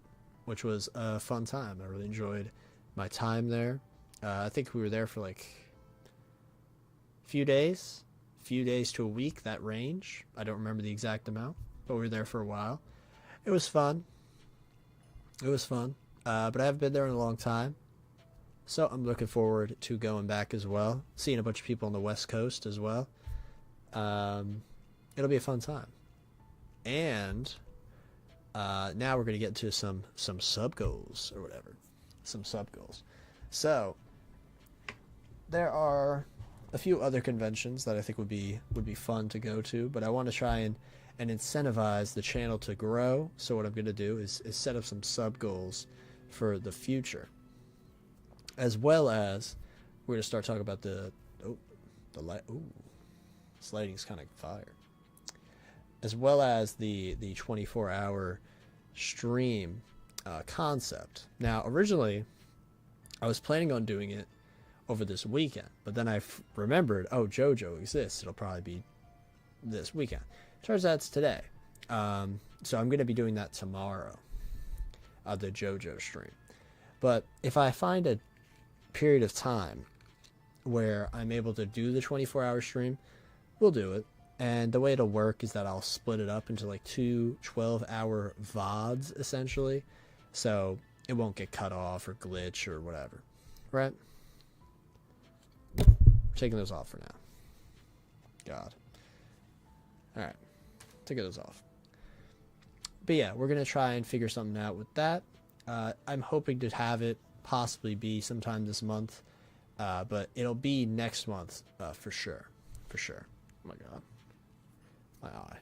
which was a fun time. I really enjoyed my time there. I think we were there for like a few days to a week, that range. I don't remember the exact amount, but we were there for a while. It was fun. But I haven't been there in a long time, so I'm looking forward to going back as well, seeing a bunch of people on the West Coast as well. It'll be a fun time. And now we're going to get into some sub goals or whatever. Some sub goals. So there are a few other conventions that I think would be fun to go to, but I want to try and incentivize the channel to grow. So what I'm going to do is set up some sub goals for the future, as well as we're going to start talking about the light. Ooh, this lighting's kind of fire. As well as the 24-hour stream concept. Now, originally, I was planning on doing it over this weekend, but then I remembered, oh, JoJo exists. It'll probably be this weekend. Turns out it's today. So I'm going to be doing that tomorrow, the JoJo stream. But if I find a period of time where I'm able to do the 24-hour stream, we'll do it. And the way it'll work is that I'll split it up into like 2 12-hour VODs, essentially. So it won't get cut off or glitch or whatever. Right? Taking those off for now. God. Alright. Taking those off. But yeah, we're going to try and figure something out with that. I'm hoping to have it possibly be sometime this month. But it'll be next month for sure. For sure. Oh my god. My eye.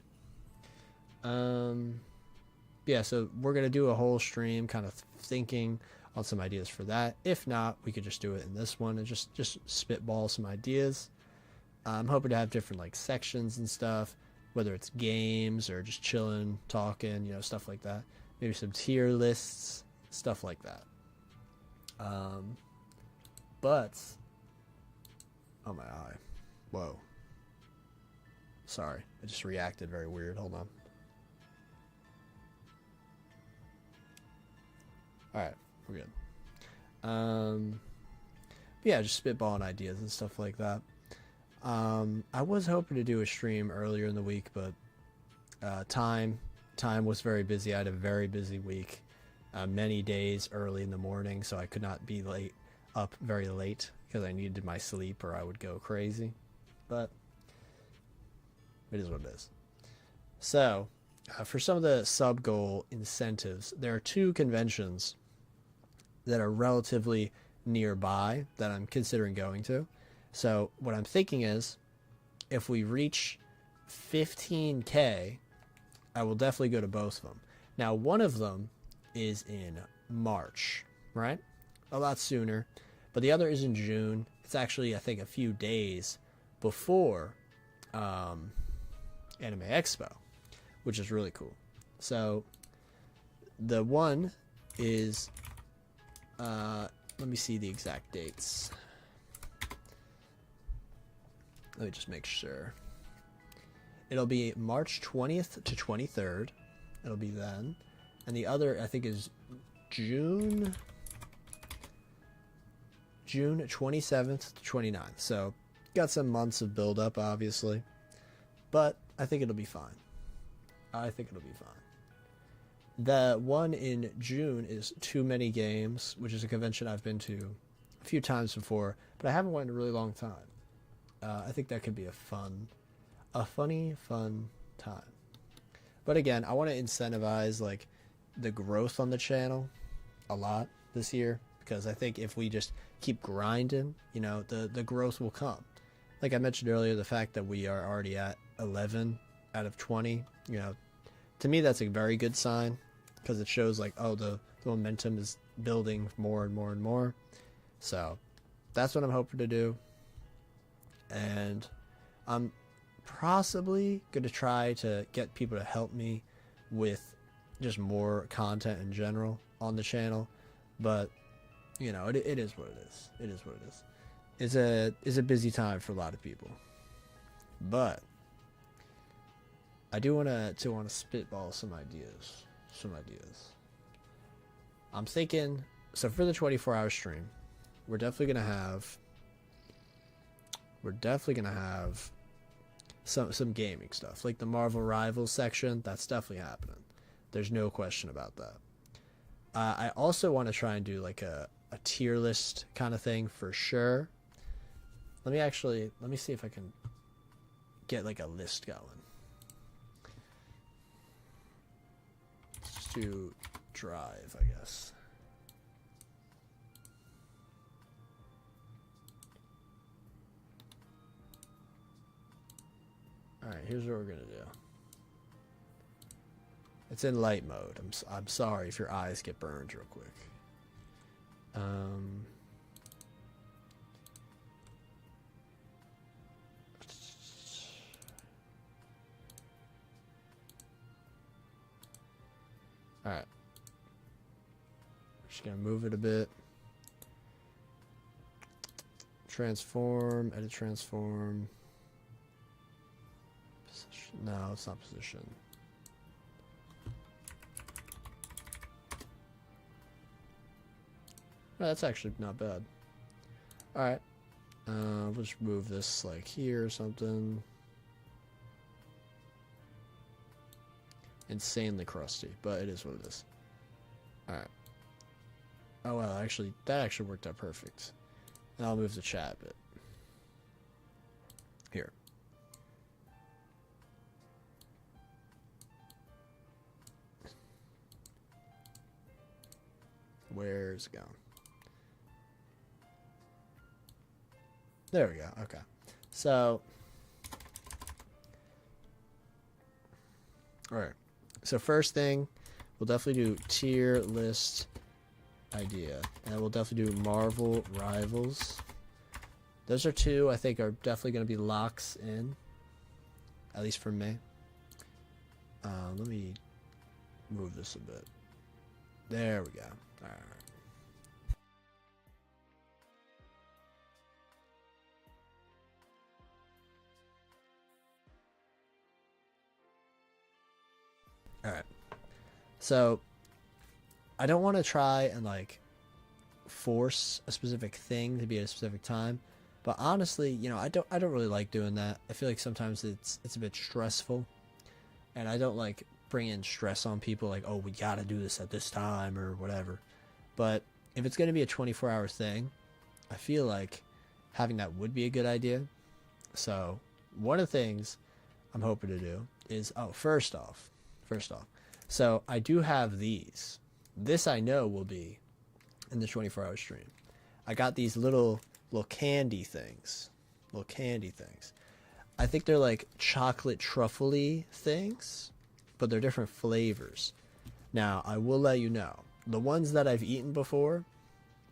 Yeah, so we're going to do a whole stream kind of thinking on some ideas for that. If not, we could just do it in this one and just spitball some ideas. I'm hoping to have different like sections and stuff, whether it's games or just chilling, talking, you know, stuff like that. Maybe some tier lists, stuff like that. But oh my eye. Whoa. Sorry, I just reacted very weird. Hold on. Alright, we're good. Yeah, just spitballing ideas and stuff like that. I was hoping to do a stream earlier in the week, but time was very busy. I had a very busy week, many days early in the morning, so I could not be up very late because I needed my sleep or I would go crazy. But it is what it is. So, for some of the sub-goal incentives, there are 2 conventions that are relatively nearby that I'm considering going to. So, what I'm thinking is, if we reach 15K, I will definitely go to both of them. Now, one of them is in March, right? A lot sooner. But the other is in June. It's actually, I think, a few days before Anime Expo, which is really cool. So the one is let me see the exact dates. Let me just make sure. It'll be March 20th to 23rd. It'll be then. And the other, I think, is June 27th to 29th. So got some months of build up, obviously. But I think it'll be fine. I think it'll be fine. The one in June is Too Many Games, which is a convention I've been to a few times before, but I haven't went in a really long time. I think that could be a funny, fun time. But again, I want to incentivize like the growth on the channel a lot this year, because I think if we just keep grinding, you know, the growth will come. Like I mentioned earlier, the fact that we are already at 11 out of 20, you know, to me that's a very good sign, because it shows like, oh, the momentum is building more and more and more. So that's what I'm hoping to do. And I'm possibly going to try to get people to help me with just more content in general on the channel. But, you know, it is what it is. It is what it is. It's a busy time for a lot of people. But I do want to spitball some ideas. I'm thinking, so for the 24-hour stream, we're definitely gonna have some gaming stuff, like the Marvel Rivals section. That's definitely happening. There's no question about that. I also want to try and do like a tier list kind of thing for sure. Let me see if I can get like a list going. Let's do Drive, I guess. Alright, here's what we're gonna do. It's in light mode. I'm sorry if your eyes get burned real quick. Alright. Just gonna move it a bit. Transform, edit transform. Position. No, it's not position. Oh, that's actually not bad. Alright. We'll just move this like here or something. Insanely crusty, but it is what it is. Alright. Oh well, actually, that actually worked out perfect. And I'll move the chat a bit. Here. Where's it going? There we go. Okay. So, all right. So first thing, we'll definitely do tier list idea, and we'll definitely do Marvel Rivals. Those are two I think are definitely going to be locks in, at least for me. Let me move this a bit. There we go. All right. All right. So I don't want to try and like force a specific thing to be at a specific time, but honestly, you know, I don't really like doing that. I feel like sometimes it's a bit stressful, and I don't like bringing stress on people like, oh, we got to do this at this time or whatever. But if it's going to be a 24-hour thing, I feel like having that would be a good idea. So one of the things I'm hoping to do is, first off, so I do have these. This I know will be in the 24-hour stream. I got these little candy things. I think they're like chocolate truffle-y things, but they're different flavors. Now, I will let you know, the ones that I've eaten before.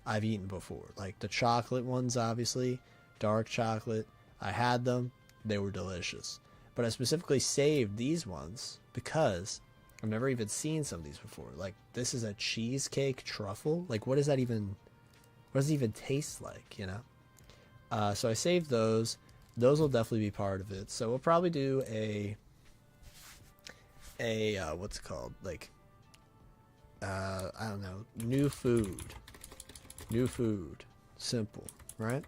Like the chocolate ones, obviously, dark chocolate. I had them. They were delicious. But I specifically saved these ones because I've never even seen some of these before. Like, this is a cheesecake truffle. Like, what does it even taste like, you know? So I saved those. Those will definitely be part of it. So we'll probably do a what's it called? Like, I don't know. New food. Simple, right?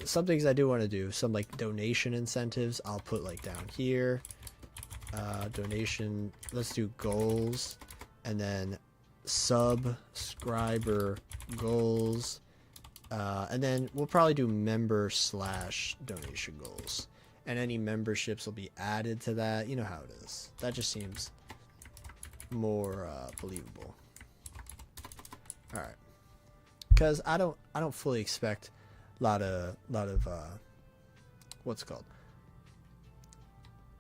Some things I do want to do, some like donation incentives, I'll put like down here. Donation, let's do goals, and then subscriber goals, and then we'll probably do member / donation goals, and any memberships will be added to that. You know how it is. That just seems more believable. All right, because I don't fully expect lot of what's it called,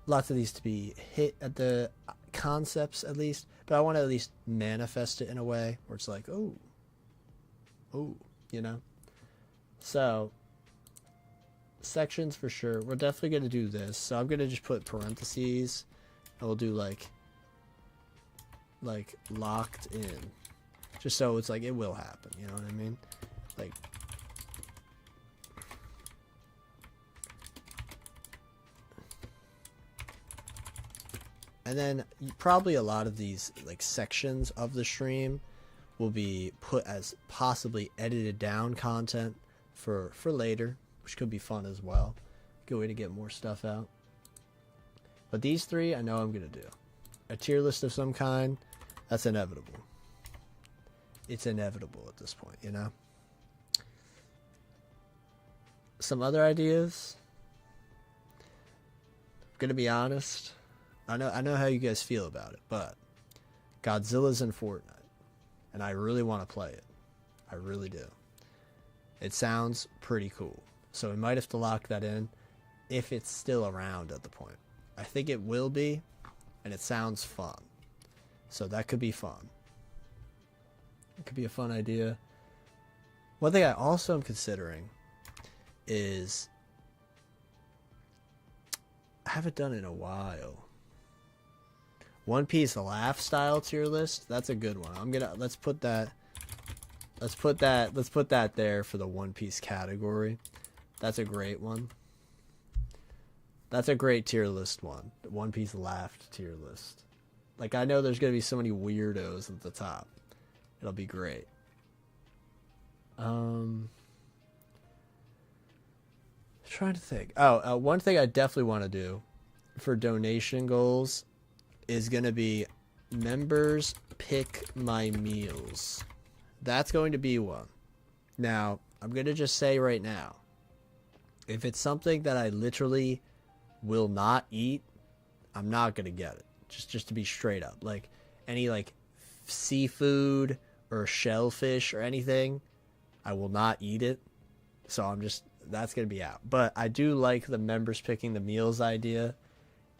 lots of these to be hit at the concepts at least, but I want to at least manifest it in a way where it's like, oh, you know. So sections for sure, we're definitely going to do this. So I'm going to just put parentheses, and we'll do like locked in, just so it's like it will happen, you know what I mean? Like, and then probably a lot of these like sections of the stream will be put as possibly edited down content for later, which could be fun as well. Good way to get more stuff out. But these three I know I'm gonna do. A tier list of some kind, that's inevitable. It's inevitable at this point, you know? Some other ideas? I'm gonna be honest. I know how you guys feel about it, but Godzilla's in Fortnite, and I really want to play it. I really do. It sounds pretty cool, so we might have to lock that in if it's still around at the point. I think it will be, and it sounds fun, so that could be fun. It could be a fun idea. One thing I also am considering is, I haven't done it in a while. One Piece laugh style tier list. That's a good one. Let's put that there for the One Piece category. That's a great one. That's a great tier list one. One Piece laughed tier list. Like, I know there's going to be so many weirdos at the top. It'll be great. Trying to think. One thing I definitely want to do for donation goals is going to be members pick my meals. That's going to be one. Now, I'm going to just say right now, if it's something that I literally will not eat, I'm not going to get it. Just to be straight up. Like, any, like, seafood or shellfish or anything, I will not eat it. So that's going to be out. But I do like the members picking the meals idea,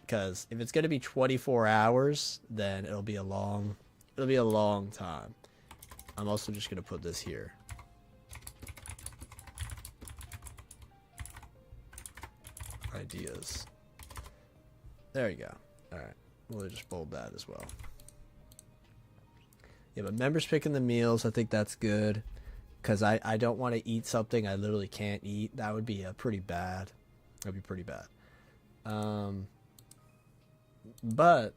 because if it's going to be 24 hours, then it'll be a long time. I'm also just going to put this here. Ideas. There you go. All right. We'll just bold that as well. Yeah, but members picking the meals, I think that's good. Because I don't want to eat something I literally can't eat. That would be pretty bad. That would be pretty bad. But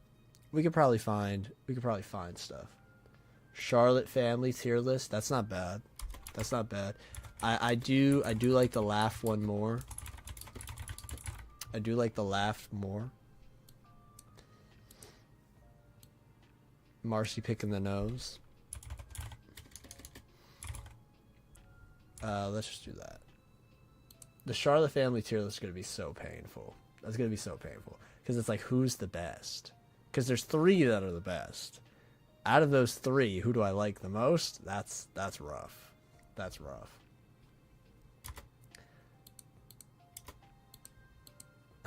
we could probably find stuff. Charlotte family tier list. That's not bad. That's not bad. I do like the laugh one more. I do like the laugh more. Marcy picking the nose. Let's just do that. The Charlotte family tier list is going to be so painful. That's going to be so painful. Because it's like, who's the best? Because there's 3 that are the best. Out of those 3, who do I like the most? That's rough. That's rough.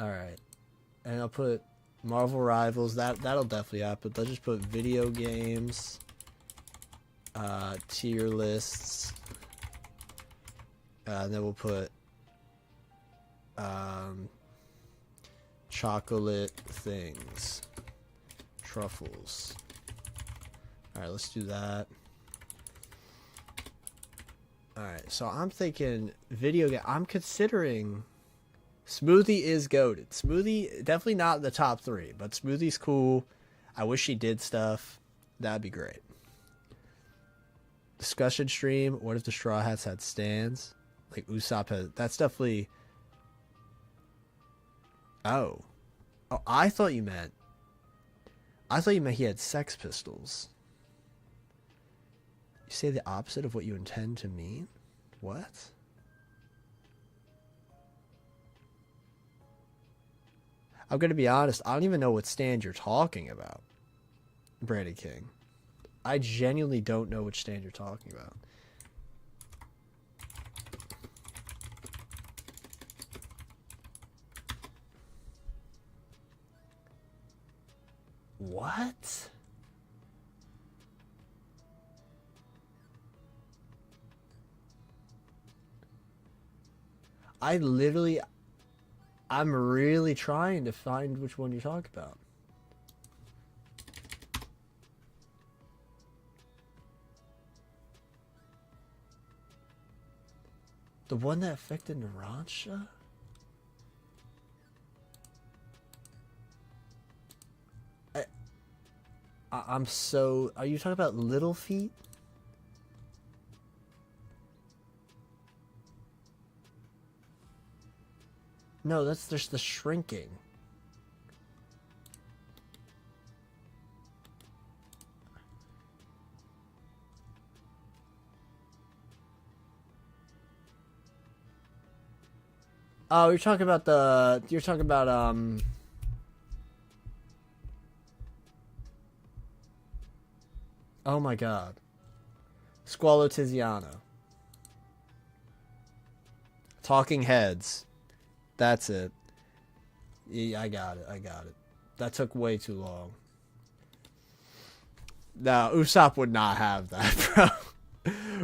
Alright. And I'll put Marvel Rivals. That'll definitely happen. They'll just put video games. Tier lists. And then we'll put chocolate things. Truffles. Alright, let's do that. Alright, so I'm thinking video game. I'm considering Smoothie is goated. Smoothie, definitely not in the top 3, but Smoothie's cool. I wish he did stuff. That'd be great. Discussion stream. What if the Straw Hats had stands? Like Usopp has. That's definitely. Oh, I thought you meant he had Sex Pistols. You say the opposite of what you intend to mean? What? I'm going to be honest, I don't even know what stand you're talking about, Brandon King. I genuinely don't know which stand you're talking about. What? I'm really trying to find which one you're talking about. The one that affected Narancia? I'm so... Are you talking about Little Feet? No, that's just the shrinking. Oh, you're talking about oh my god. Squalo Tiziano. Talking Heads. That's it. Yeah, I got it. That took way too long. No, Usopp would not have that, bro.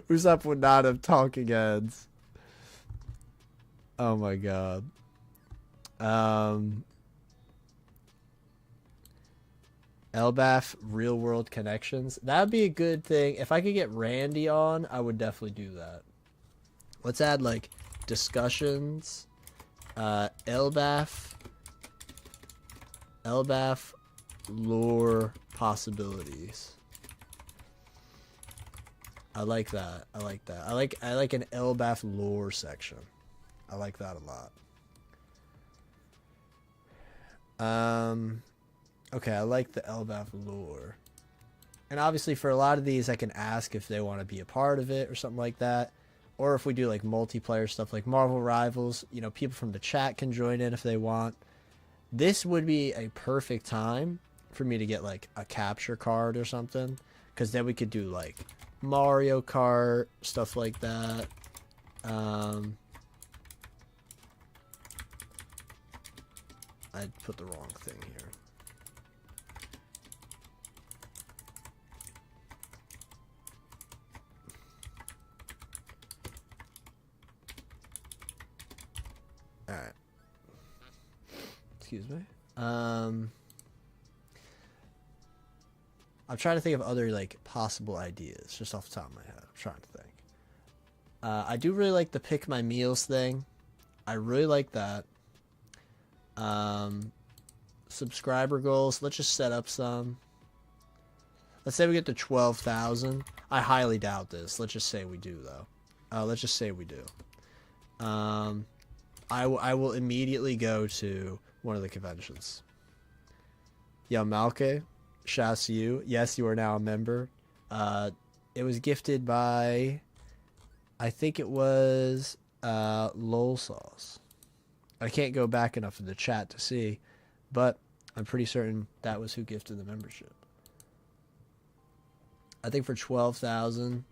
Usopp would not have Talking Heads. Oh my god. Elbaf Real World Connections. That'd be a good thing. If I could get Randy on, I would definitely do that. Let's add like discussions. Elbaf Elbaf lore possibilities. I like that. I like that. I like an Elbaf lore section. I like that a lot. Okay, I like the Elbaf lore. And obviously for a lot of these I can ask if they want to be a part of it or something like that. Or if we do like multiplayer stuff like Marvel Rivals, you know, people from the chat can join in if they want. This would be a perfect time for me to get like a capture card or something, because then we could do like Mario Kart, stuff like that. I put the wrong thing here. Alright. Excuse me. I'm trying to think of other like possible ideas just off the top of my head. I'm trying to think. I do really like the pick my meals thing. I really like that. Subscriber goals. Let's just set up some. Let's say we get to 12,000. I highly doubt this. Let's just say we do though. Let's just say we do. I will immediately go to one of the conventions. Yo, Malke, shouts to you. Yes, you are now a member. It was gifted by, I think it was Lol Sauce. I can't go back enough in the chat to see, but I'm pretty certain that was who gifted the membership. I think for 12,000,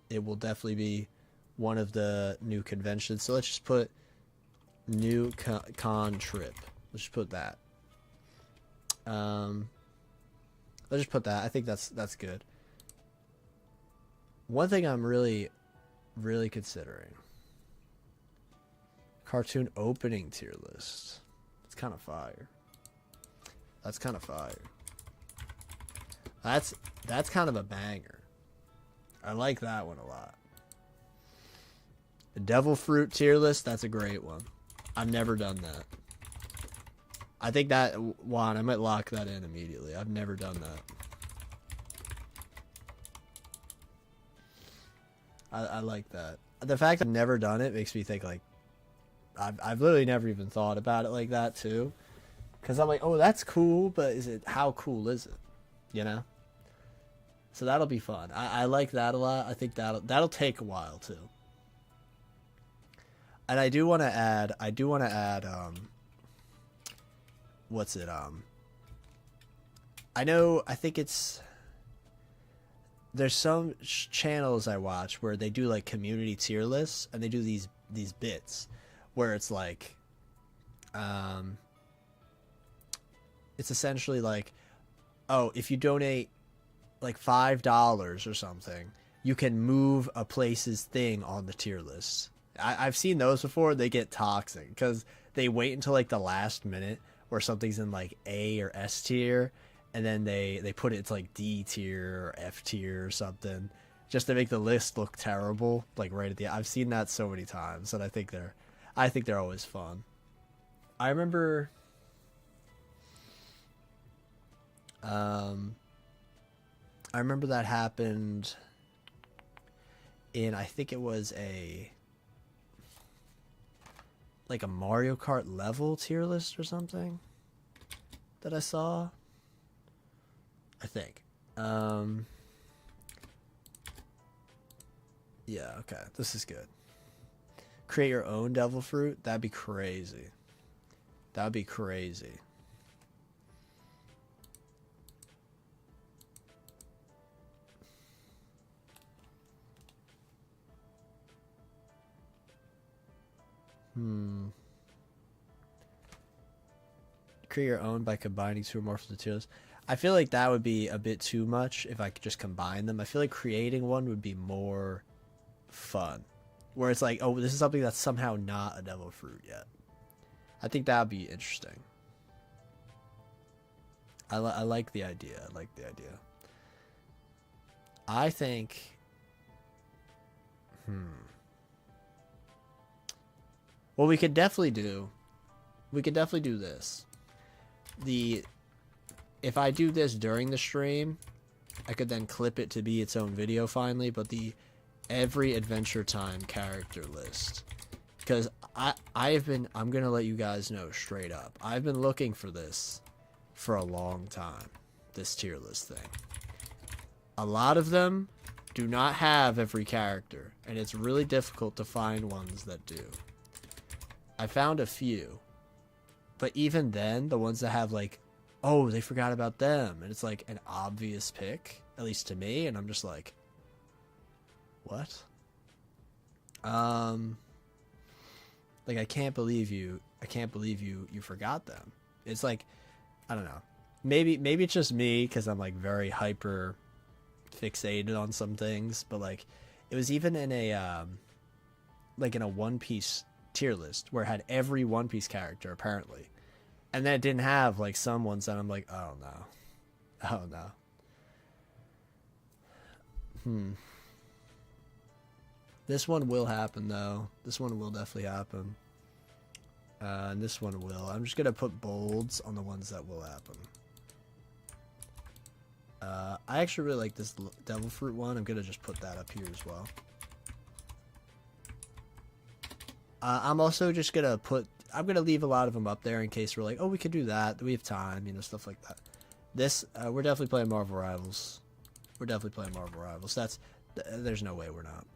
it will definitely be one of the new conventions. So let's just put new con trip. Let's just put that. Let's just put that. I think that's good. One thing I'm really considering. Cartoon opening tier list. It's kind of fire. That's kind of fire. That's kind of a banger. I like that one a lot. The Devil Fruit tier list, that's a great one. I've never done that. I think that, Juan, I might lock that in immediately. I've never done that. I like that. The fact I've never done it makes me think like, I've literally never even thought about it like that too. Because I'm like, oh, that's cool, but how cool is it? You know? So that'll be fun. I like that a lot. I think that'll take a while too. And I do want to add, what's it, I think there's some channels I watch where they do like community tier lists, and they do these bits where it's like, it's essentially like, oh, if you donate like $5 or something, you can move a place's thing on the tier list. I've seen those before. They get toxic because they wait until like the last minute where something's in like A or S tier, and then they put it into like D tier or F tier or something just to make the list look terrible, like right at the end. I've seen that so many times, and I think they're always fun. I remember that happened in, I think it was a Mario Kart level tier list or something that I saw. I think. Yeah, okay. This is good. Create your own devil fruit? That'd be crazy. That'd be crazy. Create your own by combining two or more from the tier list. I feel like that would be a bit too much if I could just combine them. I feel like creating one would be more fun. Where it's like, oh, this is something that's somehow not a devil fruit yet. I think that would be interesting. I like the idea. I like the idea. I think... Well, we could definitely do this. if I do this during the stream, I could then clip it to be its own video finally, but the every Adventure Time character list. Because I'm going to let you guys know straight up. I've been looking for this for a long time, this tier list thing. A lot of them do not have every character, and it's really difficult to find ones that do. I found a few, but even then, the ones that have like, oh, they forgot about them, and it's like an obvious pick, at least to me, and I'm just like, what? Like, I can't believe you forgot them. It's like, I don't know. Maybe it's just me, because I'm like very hyper fixated on some things, but like, it was even in a, like in a One Piece tier list, where it had every One Piece character, apparently. And then it didn't have, like, some ones that I'm like, oh no. Oh no. This one will happen, though. This one will definitely happen. And this one will. I'm just going to put bolds on the ones that will happen. I actually really like this Devil Fruit one. I'm going to just put that up here as well. I'm also just going to put... I'm going to leave a lot of them up there in case we're like, oh, we could do that. We have time, you know, stuff like that. This, we're definitely playing Marvel Rivals. We're definitely playing Marvel Rivals. There's no way we're not.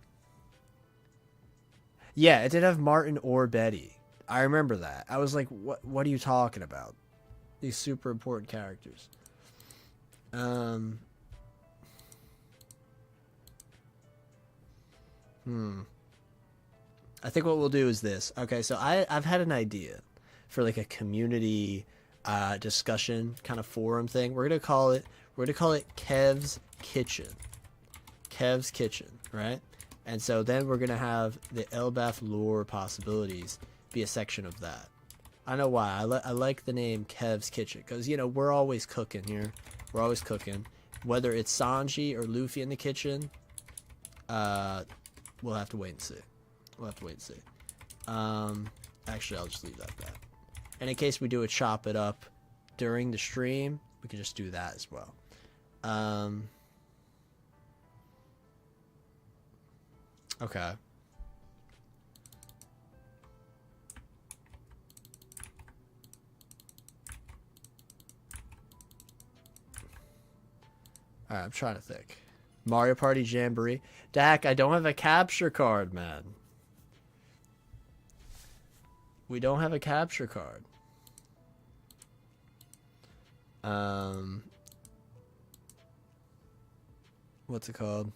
Yeah, it did have Martin or Betty. I remember that. I was like, what are you talking about? These super important characters. I think what we'll do is this. Okay, so I've had an idea for like a community discussion kind of forum thing. We're gonna call it Kev's Kitchen. Kev's Kitchen, right? And so then we're gonna have the Elbaf lore possibilities be a section of that. I know why. I like the name Kev's Kitchen because, you know, we're always cooking here. We're always cooking. Whether it's Sanji or Luffy in the kitchen, we'll have to wait and see. We'll have to wait and see. Actually, I'll just leave that at that. And in case we do a chop it up during the stream, we can just do that as well. Okay. Alright, I'm trying to think. Mario Party Jamboree. Dak, I don't have a capture card, man. We don't have a capture card. What's it called?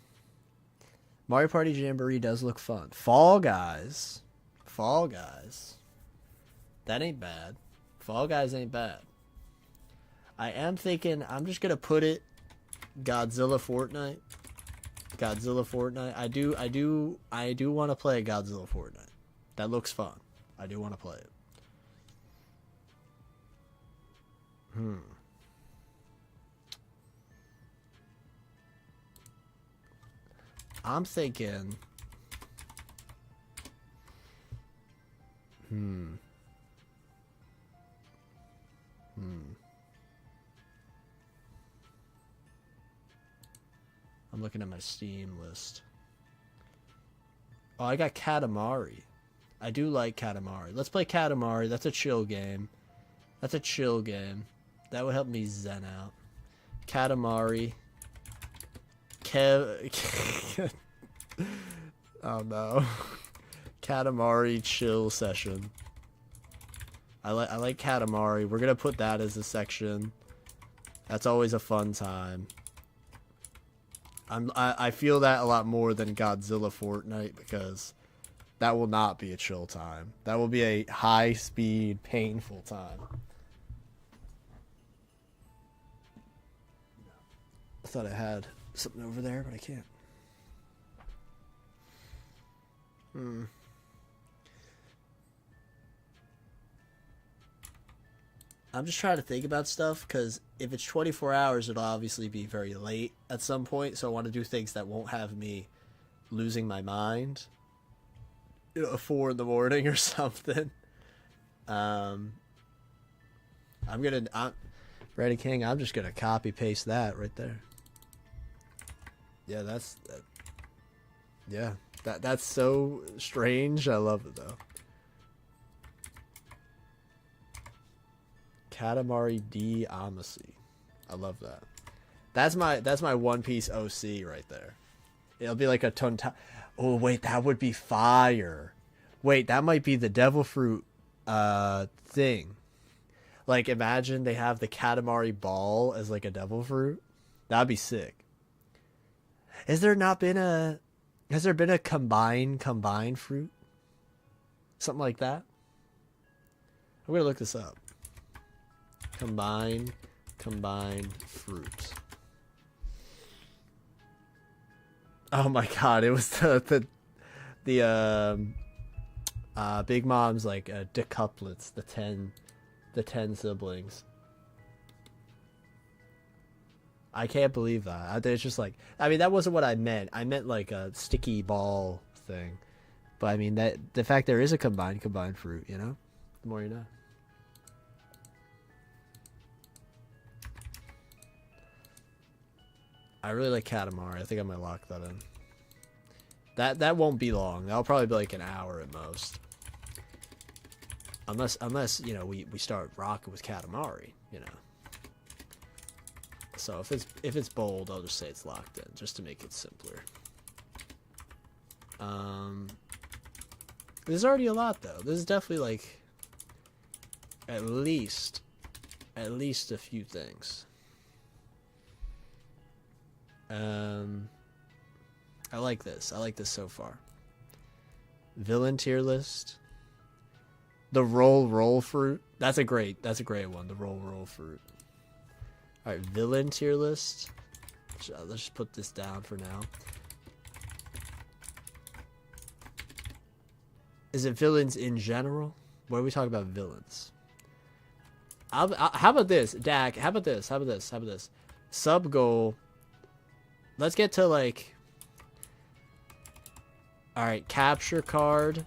Mario Party Jamboree does look fun. Fall Guys. Fall Guys. That ain't bad. Fall Guys ain't bad. I am thinking I'm just gonna put it Godzilla Fortnite. Godzilla Fortnite. I do want to play Godzilla Fortnite. That looks fun. I do want to play it. I'm thinking I'm looking at my Steam list. Oh, I got Katamari. I do like Katamari. Let's play Katamari. That's a chill game. That's a chill game. That would help me zen out. Katamari. Oh no. Katamari chill session. I like Katamari. We're gonna put that as a section. That's always a fun time. I feel that a lot more than Godzilla Fortnite because that will not be a chill time. That will be a high speed, painful time. I thought I had something over there, but I can't. I'm just trying to think about stuff because if it's 24 hours, it'll obviously be very late at some point. So I want to do things that won't have me losing my mind. You know, 4 in the morning or something. Freddy King, I'm just gonna copy paste that right there. Yeah, yeah, that's so strange. I love it though. Katamari D Amacy. I love that. That's my One Piece OC right there. It'll be like a Oh wait, that would be fire. Wait, that might be the devil fruit thing. Like imagine they have the Katamari ball as like a devil fruit. That'd be sick. Has there been a combined fruit? Something like that? I'm gonna look this up. Combined fruit. Oh my god, it was the Big Mom's like decuplets, the 10 siblings. I can't believe that. It's just like, I mean, that wasn't what I meant. I meant like a sticky ball thing. But I mean, that the fact there is a combined fruit, you know? The more you know. I really like Katamari. I think I might lock that in. That won't be long. That'll probably be like an hour at most. Unless you know, we start rocking with Katamari, you know. So if it's bold, I'll just say it's locked in, just to make it simpler. There's already a lot though. This is definitely like at least a few things. I like this. I like this so far. Villain tier list. The roll fruit. That's a great one. The roll fruit. All right, villain tier list. Let's just put this down for now. Is it villains in general? What are we talking about villains? How about this, Dak? How about this? Sub goal. Let's get to like. All right, capture card.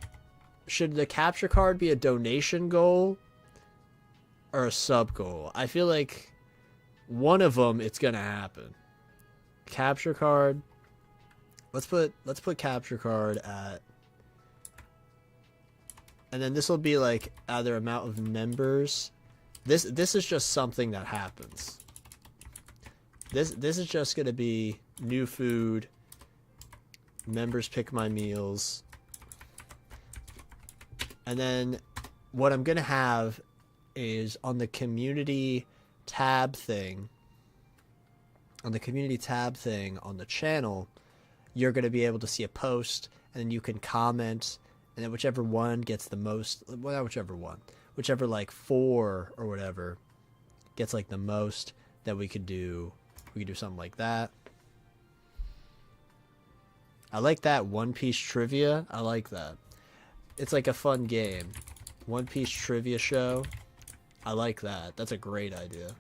Should the capture card be a donation goal or a sub goal? I feel like one of them it's gonna happen. Capture card. Let's put capture card at. And then this will be like either amount of members. This is just something that happens. This is just gonna be new food. Members pick my meals. And then what I'm gonna have is on the community tab thing. On the community tab thing on the channel, you're gonna be able to see a post, and then you can comment. And then whichever one gets the most, well, not whichever one, whichever like 4 or whatever gets like the most, that we could do something like that. I like that One Piece trivia. I like that. It's like a fun game. One Piece trivia show. I like that. That's a great idea.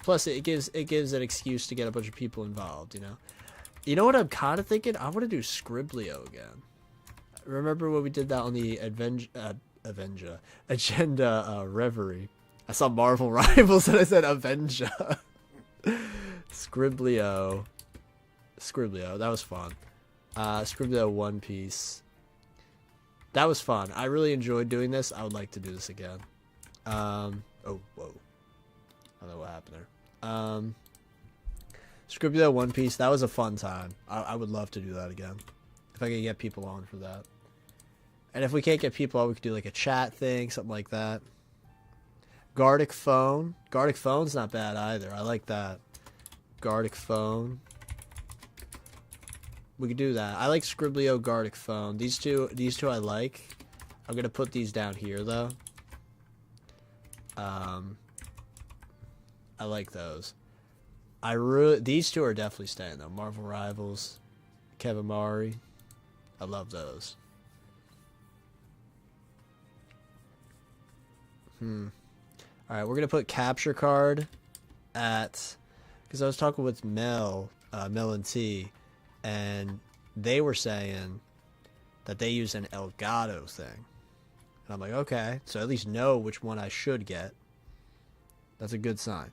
Plus, it gives an excuse to get a bunch of people involved. You know. You know what I'm kind of thinking? I want to do Scriblio again. Remember when we did that on the Agenda Reverie? I saw Marvel Rivals and I said Avenger. Scriblio, that was fun. Scriblio One Piece. That was fun. I really enjoyed doing this. I would like to do this again. Oh, whoa. I don't know what happened there. Scriblio One Piece. That was a fun time. I would love to do that again. If I could get people on for that. And if we can't get people on, we could do like a chat thing, something like that. Gardic Phone. Gardic Phone's not bad either. I like that. Gardic Phone. We could do that. I like Scriblio, Gardic Phone. These two I like. I'm gonna put these down here though. I like those. These two are definitely staying though. Marvel Rivals, Kevin Mari. I love those. Alright, we're going to put capture card at... Because I was talking with Mel and T, and they were saying that they use an Elgato thing. And I'm like, okay, so at least know which one I should get. That's a good sign.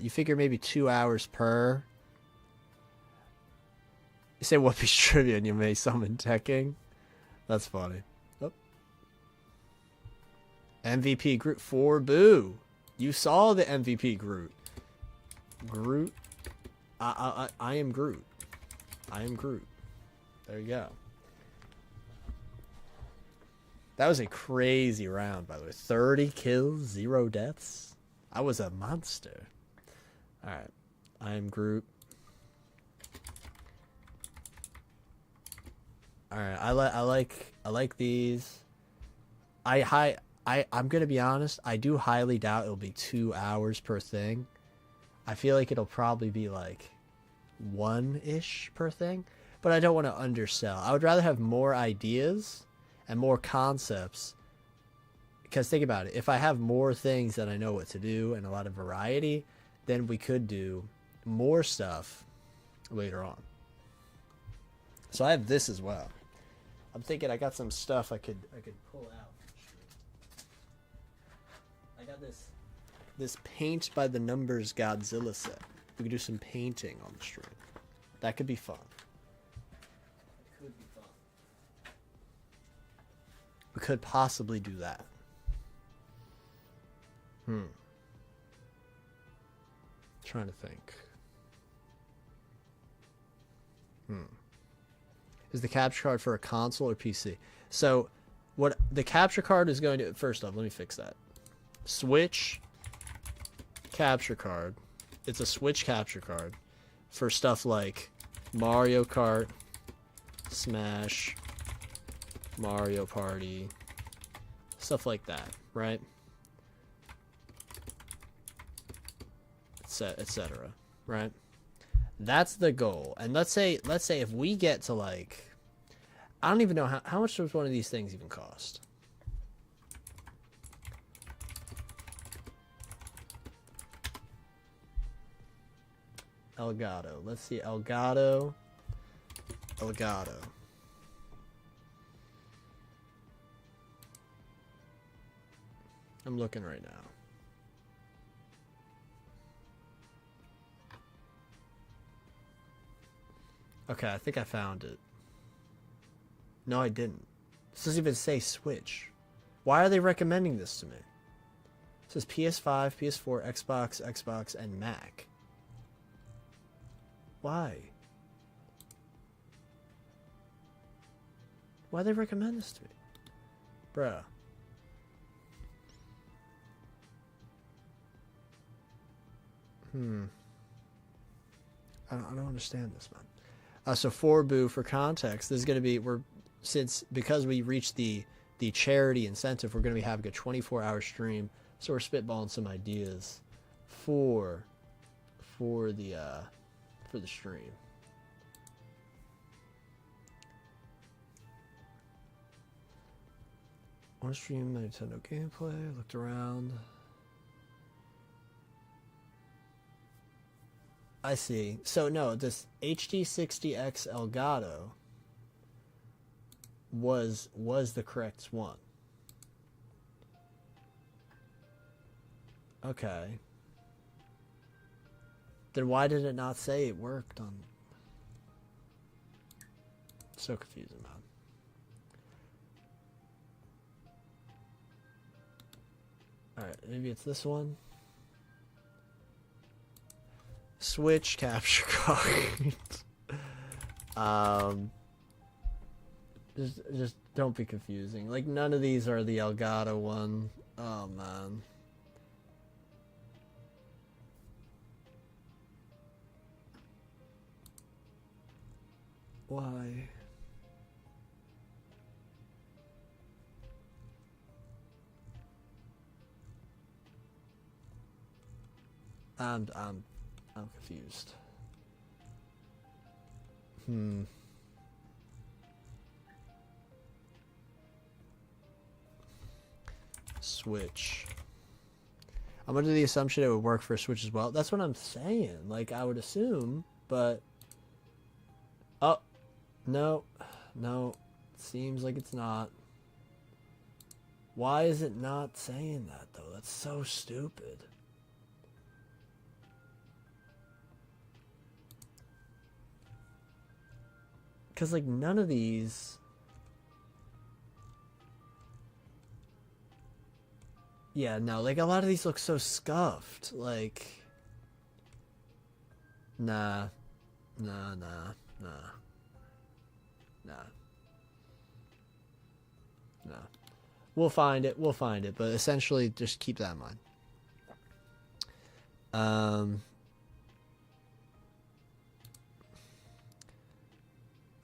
You figure maybe 2 hours per. You say One Piece trivia and you may summon Tekking. That's funny. Oh. MVP Groot for Boo. You saw the MVP Groot. Groot. I am Groot. I am Groot. There you go. That was a crazy round, by the way. 30 kills, 0 deaths. I was a monster. Alright. I am Groot. Alright, I like these. I'm gonna be honest, I do highly doubt it'll be 2 hours per thing. I feel like it'll probably be like 1-ish per thing. But I don't want to undersell. I would rather have more ideas and more concepts. Because think about it, if I have more things that I know what to do and a lot of variety, then we could do more stuff later on. So I have this as well. I'm thinking I got some stuff I could pull out. I got this paint by the numbers Godzilla set. We could do some painting on the stream. That could be fun. It could be fun. We could possibly do that. Trying to think. Is the capture card for a console or PC? So, what the capture card is going to... First off, let me fix that. Switch capture card. It's a Switch capture card for stuff like Mario Kart, Smash, Mario Party, stuff like that, right? Etc. Right? That's the goal. And let's say if we get to like, I don't even know how much does one of these things even cost. Elgato. Let's see. Elgato. I'm looking right now. Okay, I think I found it. No, I didn't. This doesn't even say Switch. Why are they recommending this to me? It says PS5, PS4, Xbox, and Mac. Why? Why they recommend this to me? Bruh. I don't understand this, man. So for Boo, for context, this is going to be, because we reached the charity incentive, we're going to be having a 24-hour stream. So we're spitballing some ideas for the stream. On stream Nintendo gameplay, looked around. I see. So no, this HD60X Elgato was the correct one. Okay. Then why did it not say it worked on? So confusing, man. Alright, maybe it's this one. Switch capture card. Just don't be confusing. Like, none of these are the Elgato one. Oh, man. Why? I'm confused. Switch. I'm under the assumption it would work for Switch as well. That's what I'm saying. Like, I would assume, but... Oh. No. No. Seems like it's not. Why is it not saying that, though? That's so stupid. Because, like, none of these... Yeah, no, like, a lot of these look so scuffed. Like... Nah. Nah. We'll find it, but essentially just keep that in mind.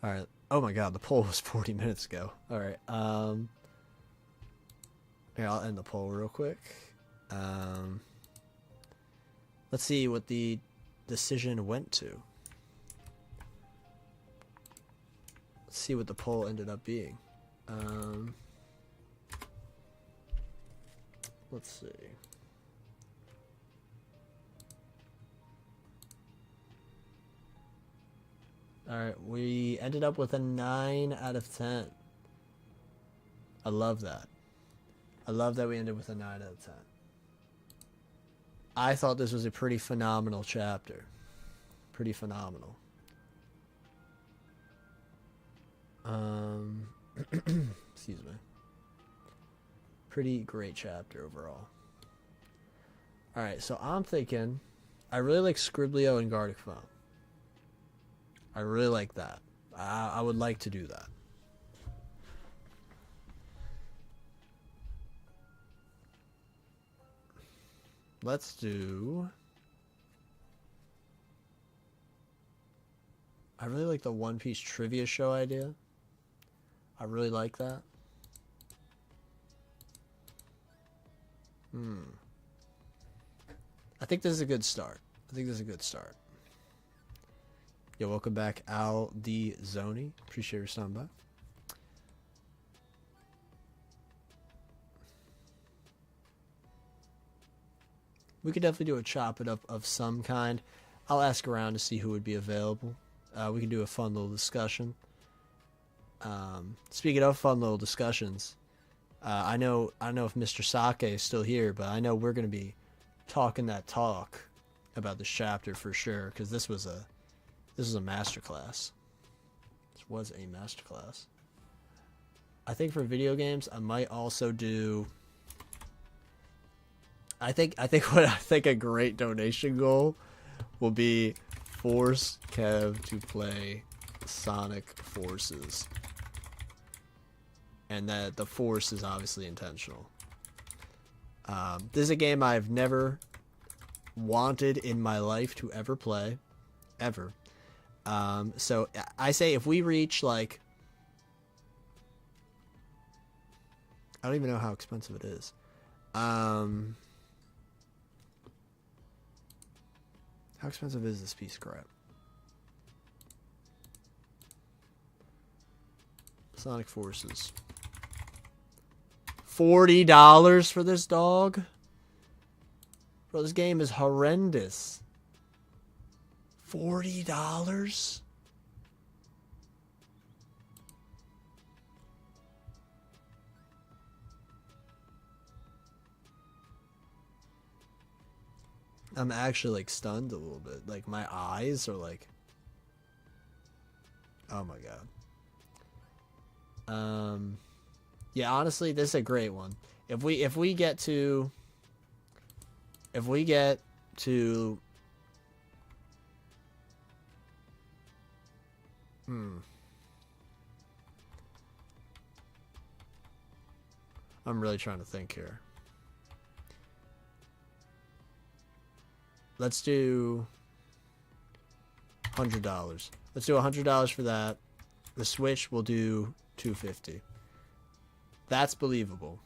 Alright. Oh my god, the poll was 40 minutes ago. Alright, here, I'll end the poll real quick. Let's see what the decision went to. Let's see what the poll ended up being. Let's see. Alright, we ended up with a 9 out of 10. I love that. I love that we ended with a 9 out of 10. I thought this was a pretty phenomenal chapter. Pretty phenomenal. Excuse me. Pretty great chapter overall. Alright, so I'm thinking... I really like Scriblio and Gartic Phone. I really like that. I would like to do that. Let's do... I really like the One Piece trivia show idea. I really like that. I think this is a good start. Yo, welcome back, Al D. Zoni. Appreciate your stopping by. We could definitely do a chop it up of some kind. I'll ask around to see who would be available. We can do a fun little discussion. Speaking of fun little discussions, I know if Mr. Sake is still here, but I know we're going to be talking that talk about this chapter for sure, because this was a masterclass. This was a masterclass. I think for video games, I might also do... I think a great donation goal will be force Kev to play Sonic Forces. And that the force is obviously intentional. This is a game I've never wanted in my life to ever play. Ever. So I say if we reach, like... I don't even know how expensive it is. How expensive is this piece of crap? Sonic Forces. $40 for this dog? Bro, this game is horrendous. $40? I'm actually, like, stunned a little bit. Like, my eyes are like... Oh my god. Yeah, honestly, this is a great one. If we get to... I'm really trying to think here. Let's do $100. Let's do $100 for that. The Switch will do $250. That's believable.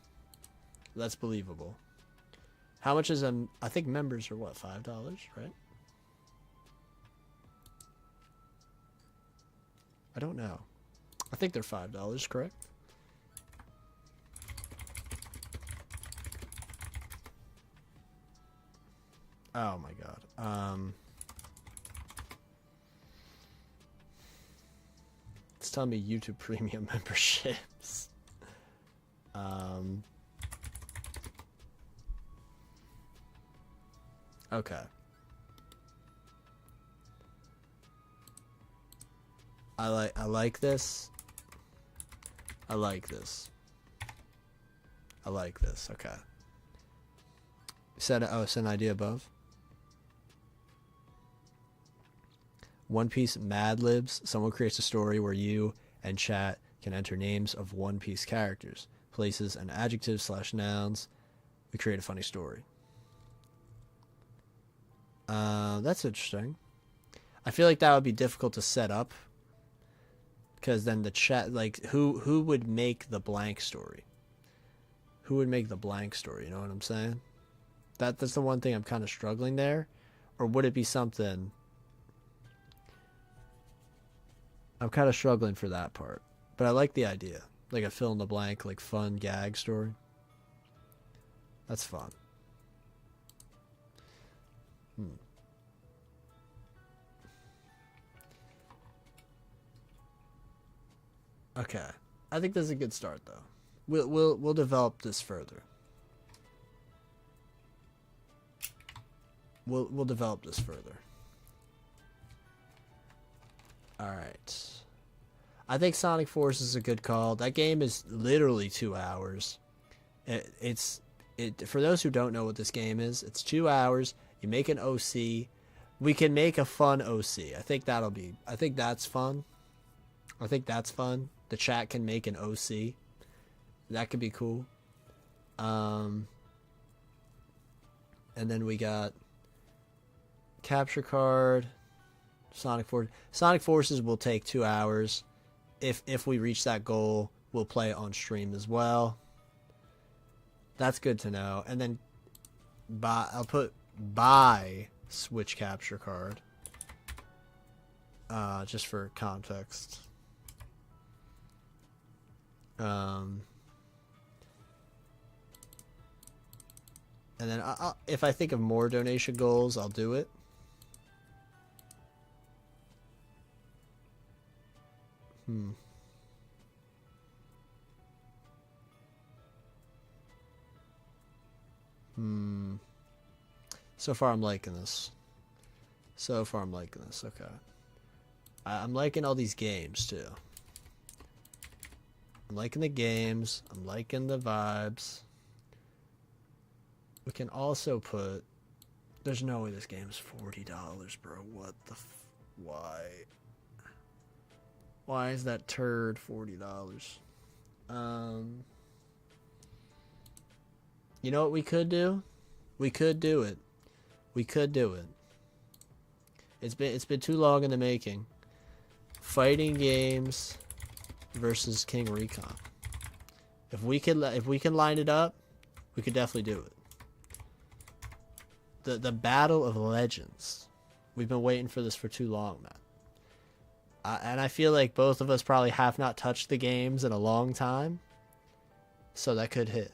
That's believable. How much is I think members are what, $5, right? I don't know. I think they're $5, correct? Oh my god. It's telling me YouTube Premium memberships. Okay. I like this. I like this. I like this. Okay. Set an idea above. One Piece Mad Libs. Someone creates a story where you and chat can enter names of One Piece characters, places, and adjectives / nouns. We create a funny story. That's interesting. I feel like that would be difficult to set up, because then the chat, like, who would make the blank story? Who would make the blank story? You know what I'm saying? That's the one thing I'm kind of struggling there. Or would it be something? I'm kind of struggling for that part. But I like the idea. Like a fill in the blank, like fun gag story. That's fun. Okay. I think this is a good start though. We'll develop this further. We'll develop this further. All right. I think Sonic Force is a good call. That game is literally 2 hours. It's for those who don't know what this game is, it's 2 hours. You make an OC. We can make a fun OC. I think that's fun. I think that's fun. The chat can make an OC. That could be cool. And then we got capture card, Sonic Force. Sonic Forces will take 2 hours. If we reach that goal, we'll play it on stream as well. That's good to know. And then I'll put buy Switch capture card. Just for context. And then if I think of more donation goals, I'll do it. So far I'm liking this. Okay. I'm liking all these games too. I'm liking the games. I'm liking the vibes. We can also put... There's no way this game's $40, bro. What the... Why? Why is that turd $40? You know what we could do? We could do it. It's been too long in the making. Fighting games versus King Recon. If we can line it up, we could definitely do it. The Battle of Legends. We've been waiting for this for too long, man. And I feel like both of us probably have not touched the games in a long time. So that could hit.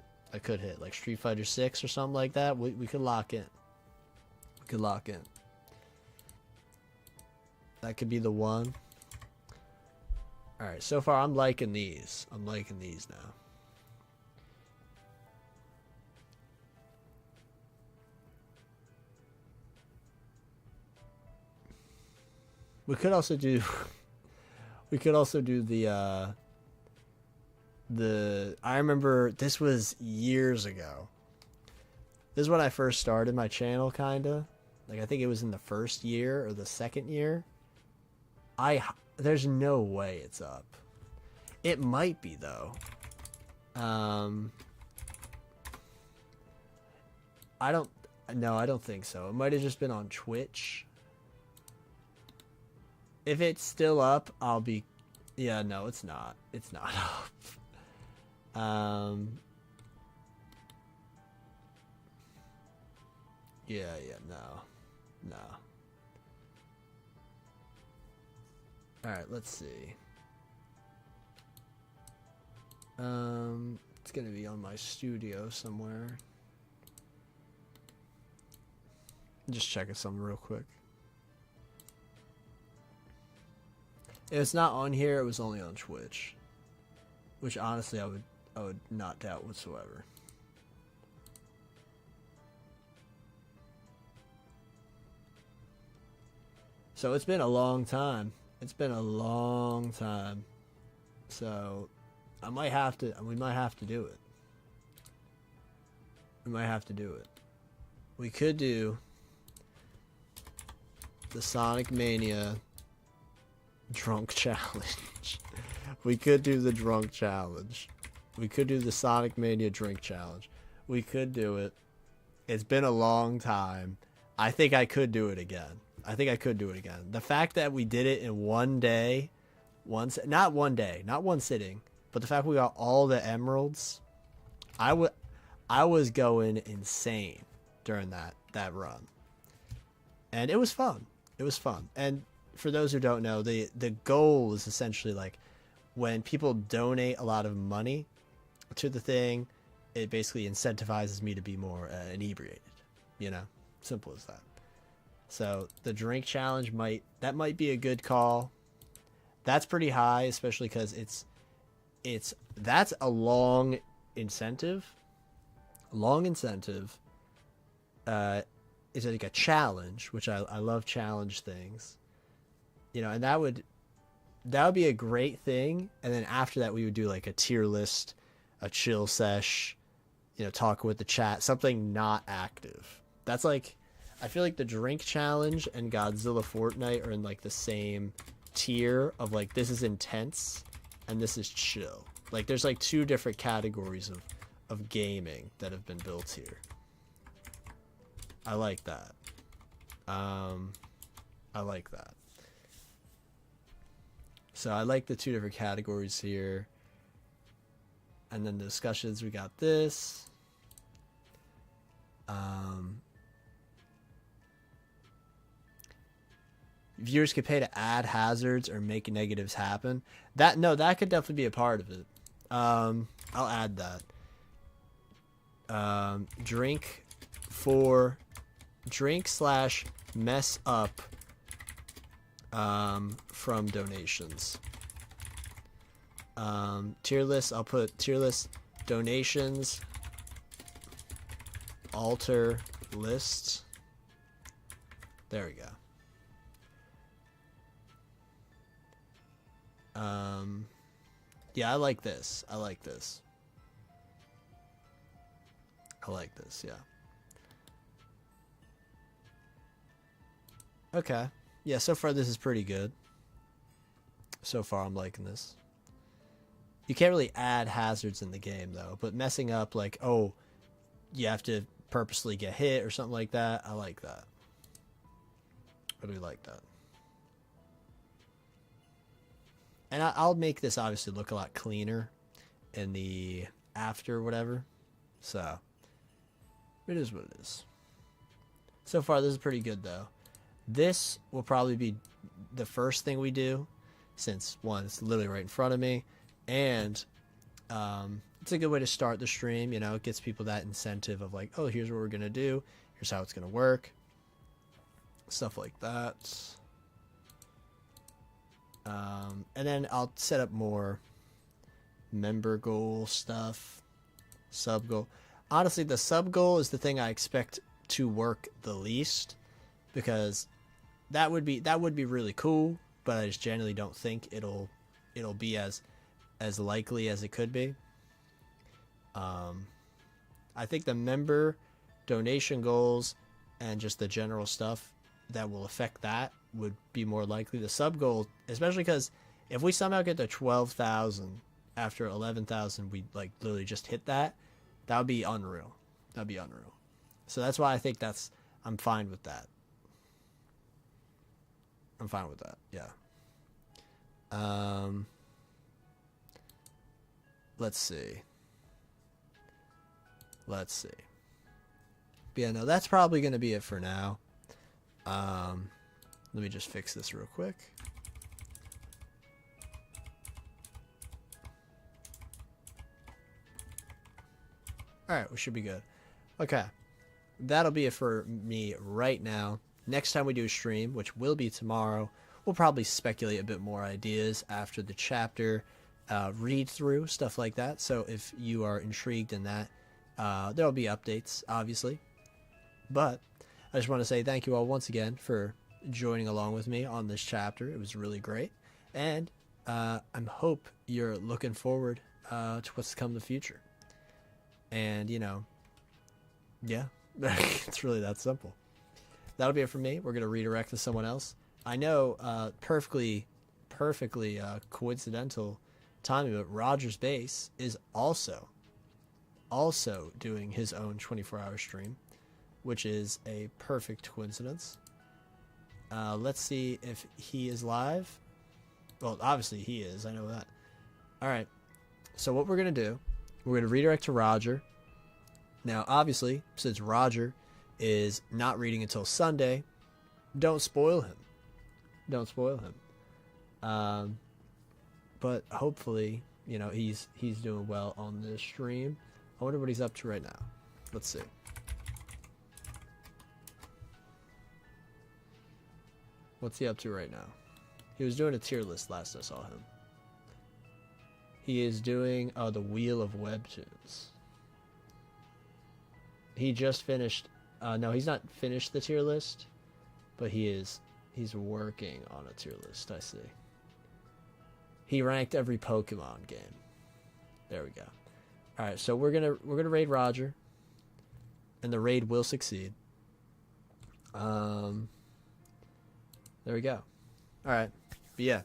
Like Street Fighter 6 or something like that. We could lock in. That could be the one. Alright, so far I'm liking these. I'm liking these now. We could also do the I remember this was years ago. This is when I first started my channel, kinda. Like I think it was in the first year or the second year. There's no way it's up. It might be though. I don't think so. It might have just been on Twitch. If it's still up, I'll be... Yeah, no, it's not. It's not up. Yeah, no. Alright, let's see. It's gonna be on my studio somewhere. Just checking something real quick. If it's not on here, it was only on Twitch. Which honestly I would not doubt whatsoever. So it's been a long time. It's been a long time. So we might have to do it. We might have to do it. We could do the Sonic Mania Drunk Challenge. We could do the Drunk Challenge. We could do the Sonic Mania Drink Challenge. We could do it. It's been a long time. I think I could do it again. The fact that we did it in one day, not one day, not one sitting, but the fact we got all the emeralds, I was going insane during that run. And it was fun. And for those who don't know, the goal is essentially like when people donate a lot of money to the thing, it basically incentivizes me to be more inebriated, simple as that. So the drink challenge might be a good call. That's pretty high, especially because that's a long incentive. It's like a challenge, which I love challenge things, and that would be a great thing. And then after that, we would do like a tier list, a chill sesh, talk with the chat, something not active. That's like, I feel like the drink challenge and Godzilla Fortnite are in like the same tier of like, this is intense and this is chill. Like there's like two different categories of gaming that have been built here. I like that. So I like the two different categories here. And then the discussions, we got this. Viewers could pay to add hazards or make negatives happen. That could definitely be a part of it. I'll add that. Drink/mess up from donations. Tier list, I'll put tier list donations alter list. There we go. Yeah, I like this, yeah. Okay. Yeah, so far this is pretty good. So far I'm liking this. You can't really add hazards in the game though, but messing up like, oh, you have to purposely get hit or something like that, I like that. I do like that. And I'll make this obviously look a lot cleaner in the after whatever. So, it is what it is. So far, this is pretty good though. This will probably be the first thing we do, since one, it's literally right in front of me, and it's a good way to start the stream. It gets people that incentive of like, oh, here's what we're gonna do, here's how it's gonna work, stuff like that. And then I'll set up more member goal stuff, sub goal. Honestly, the sub goal is the thing I expect to work the least, because that would be really cool, but I just generally don't think it'll be as likely as it could be. I think the member donation goals and just the general stuff that will affect that would be more likely. The sub goal, especially because if we somehow get to 12,000 after 11,000, we like literally just hit that would be unreal. So that's why I think I'm fine with that. Yeah. Let's see. But yeah, no, that's probably going to be it for now. Let me just fix this real quick. Alright, we should be good. Okay. That'll be it for me right now. Next time we do a stream, which will be tomorrow, we'll probably speculate a bit more ideas after the chapter read through, stuff like that. So if you are intrigued in that, there'll be updates, obviously. But I just want to say thank you all once again for joining along with me on this chapter. It was really great. And I hope you're looking forward to what's to come in the future. And, you know, yeah, it's really that simple. That'll be it for me. We're going to redirect to someone else. I know perfectly coincidental timing, but Roger's Base is also doing his own 24-hour stream, which is a perfect coincidence. Let's see if he is live. Well, obviously he is. I know that. All right. So what we're going to do, we're going to redirect to Roger. Now, obviously, since Roger is not reading until Sunday, don't spoil him. Don't spoil him. But hopefully, you know, he's doing well on this stream. I wonder what he's up to right now. Let's see. What's he up to right now? He was doing a tier list last I saw him. He is doing the Wheel of Webtoons. He just finished. No, he's not finished the tier list, but he's working on a tier list. I see. He ranked every Pokemon game. There we go. All right, so we're gonna raid Roger, and the raid will succeed. There we go. All right, but yeah,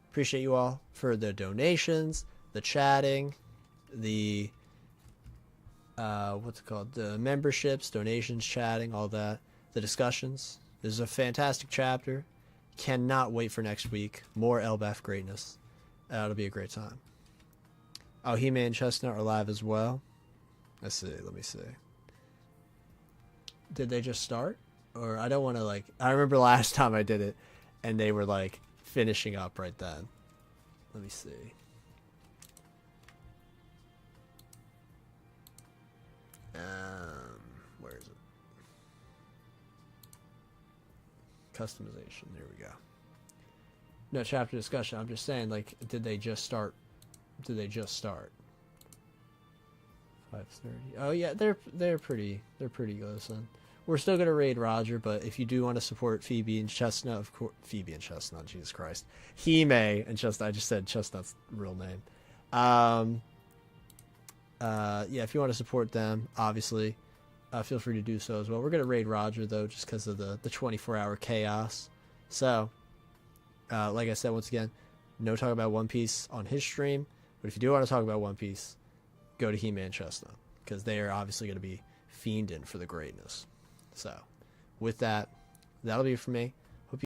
appreciate you all for the donations, the chatting, the what's it called, the memberships, donations, chatting, all that, the discussions. This is a fantastic chapter. Cannot wait for next week. More Elbaf greatness. It'll be a great time. Oh, He-Man and Chestnut are live as well. Let's see. Let me see. Did they just start? Or I don't want to, like... I remember last time I did it, and they were, like, finishing up right then. Let me see. Where is it? Customization. There we go. No chapter discussion. I'm just saying, like, did they just start? Did they just start? 5:30. Oh yeah, they're pretty close then. We're still gonna raid Roger, but if you do want to support Phoebe and Chestnut, of course, Phoebe and Chestnut, Jesus Christ, He-May and Chestnut. I just said Chestnut's real name. Yeah, if you want to support them, obviously, feel free to do so as well. We're gonna raid Roger though, just because of the 24-hour chaos. So, like I said, once again, no talk about One Piece on his stream. But if you do want to talk about One Piece, go to He-Man and Chestnut, because they are obviously going to be fiending for the greatness. So, with that, that'll be it for me.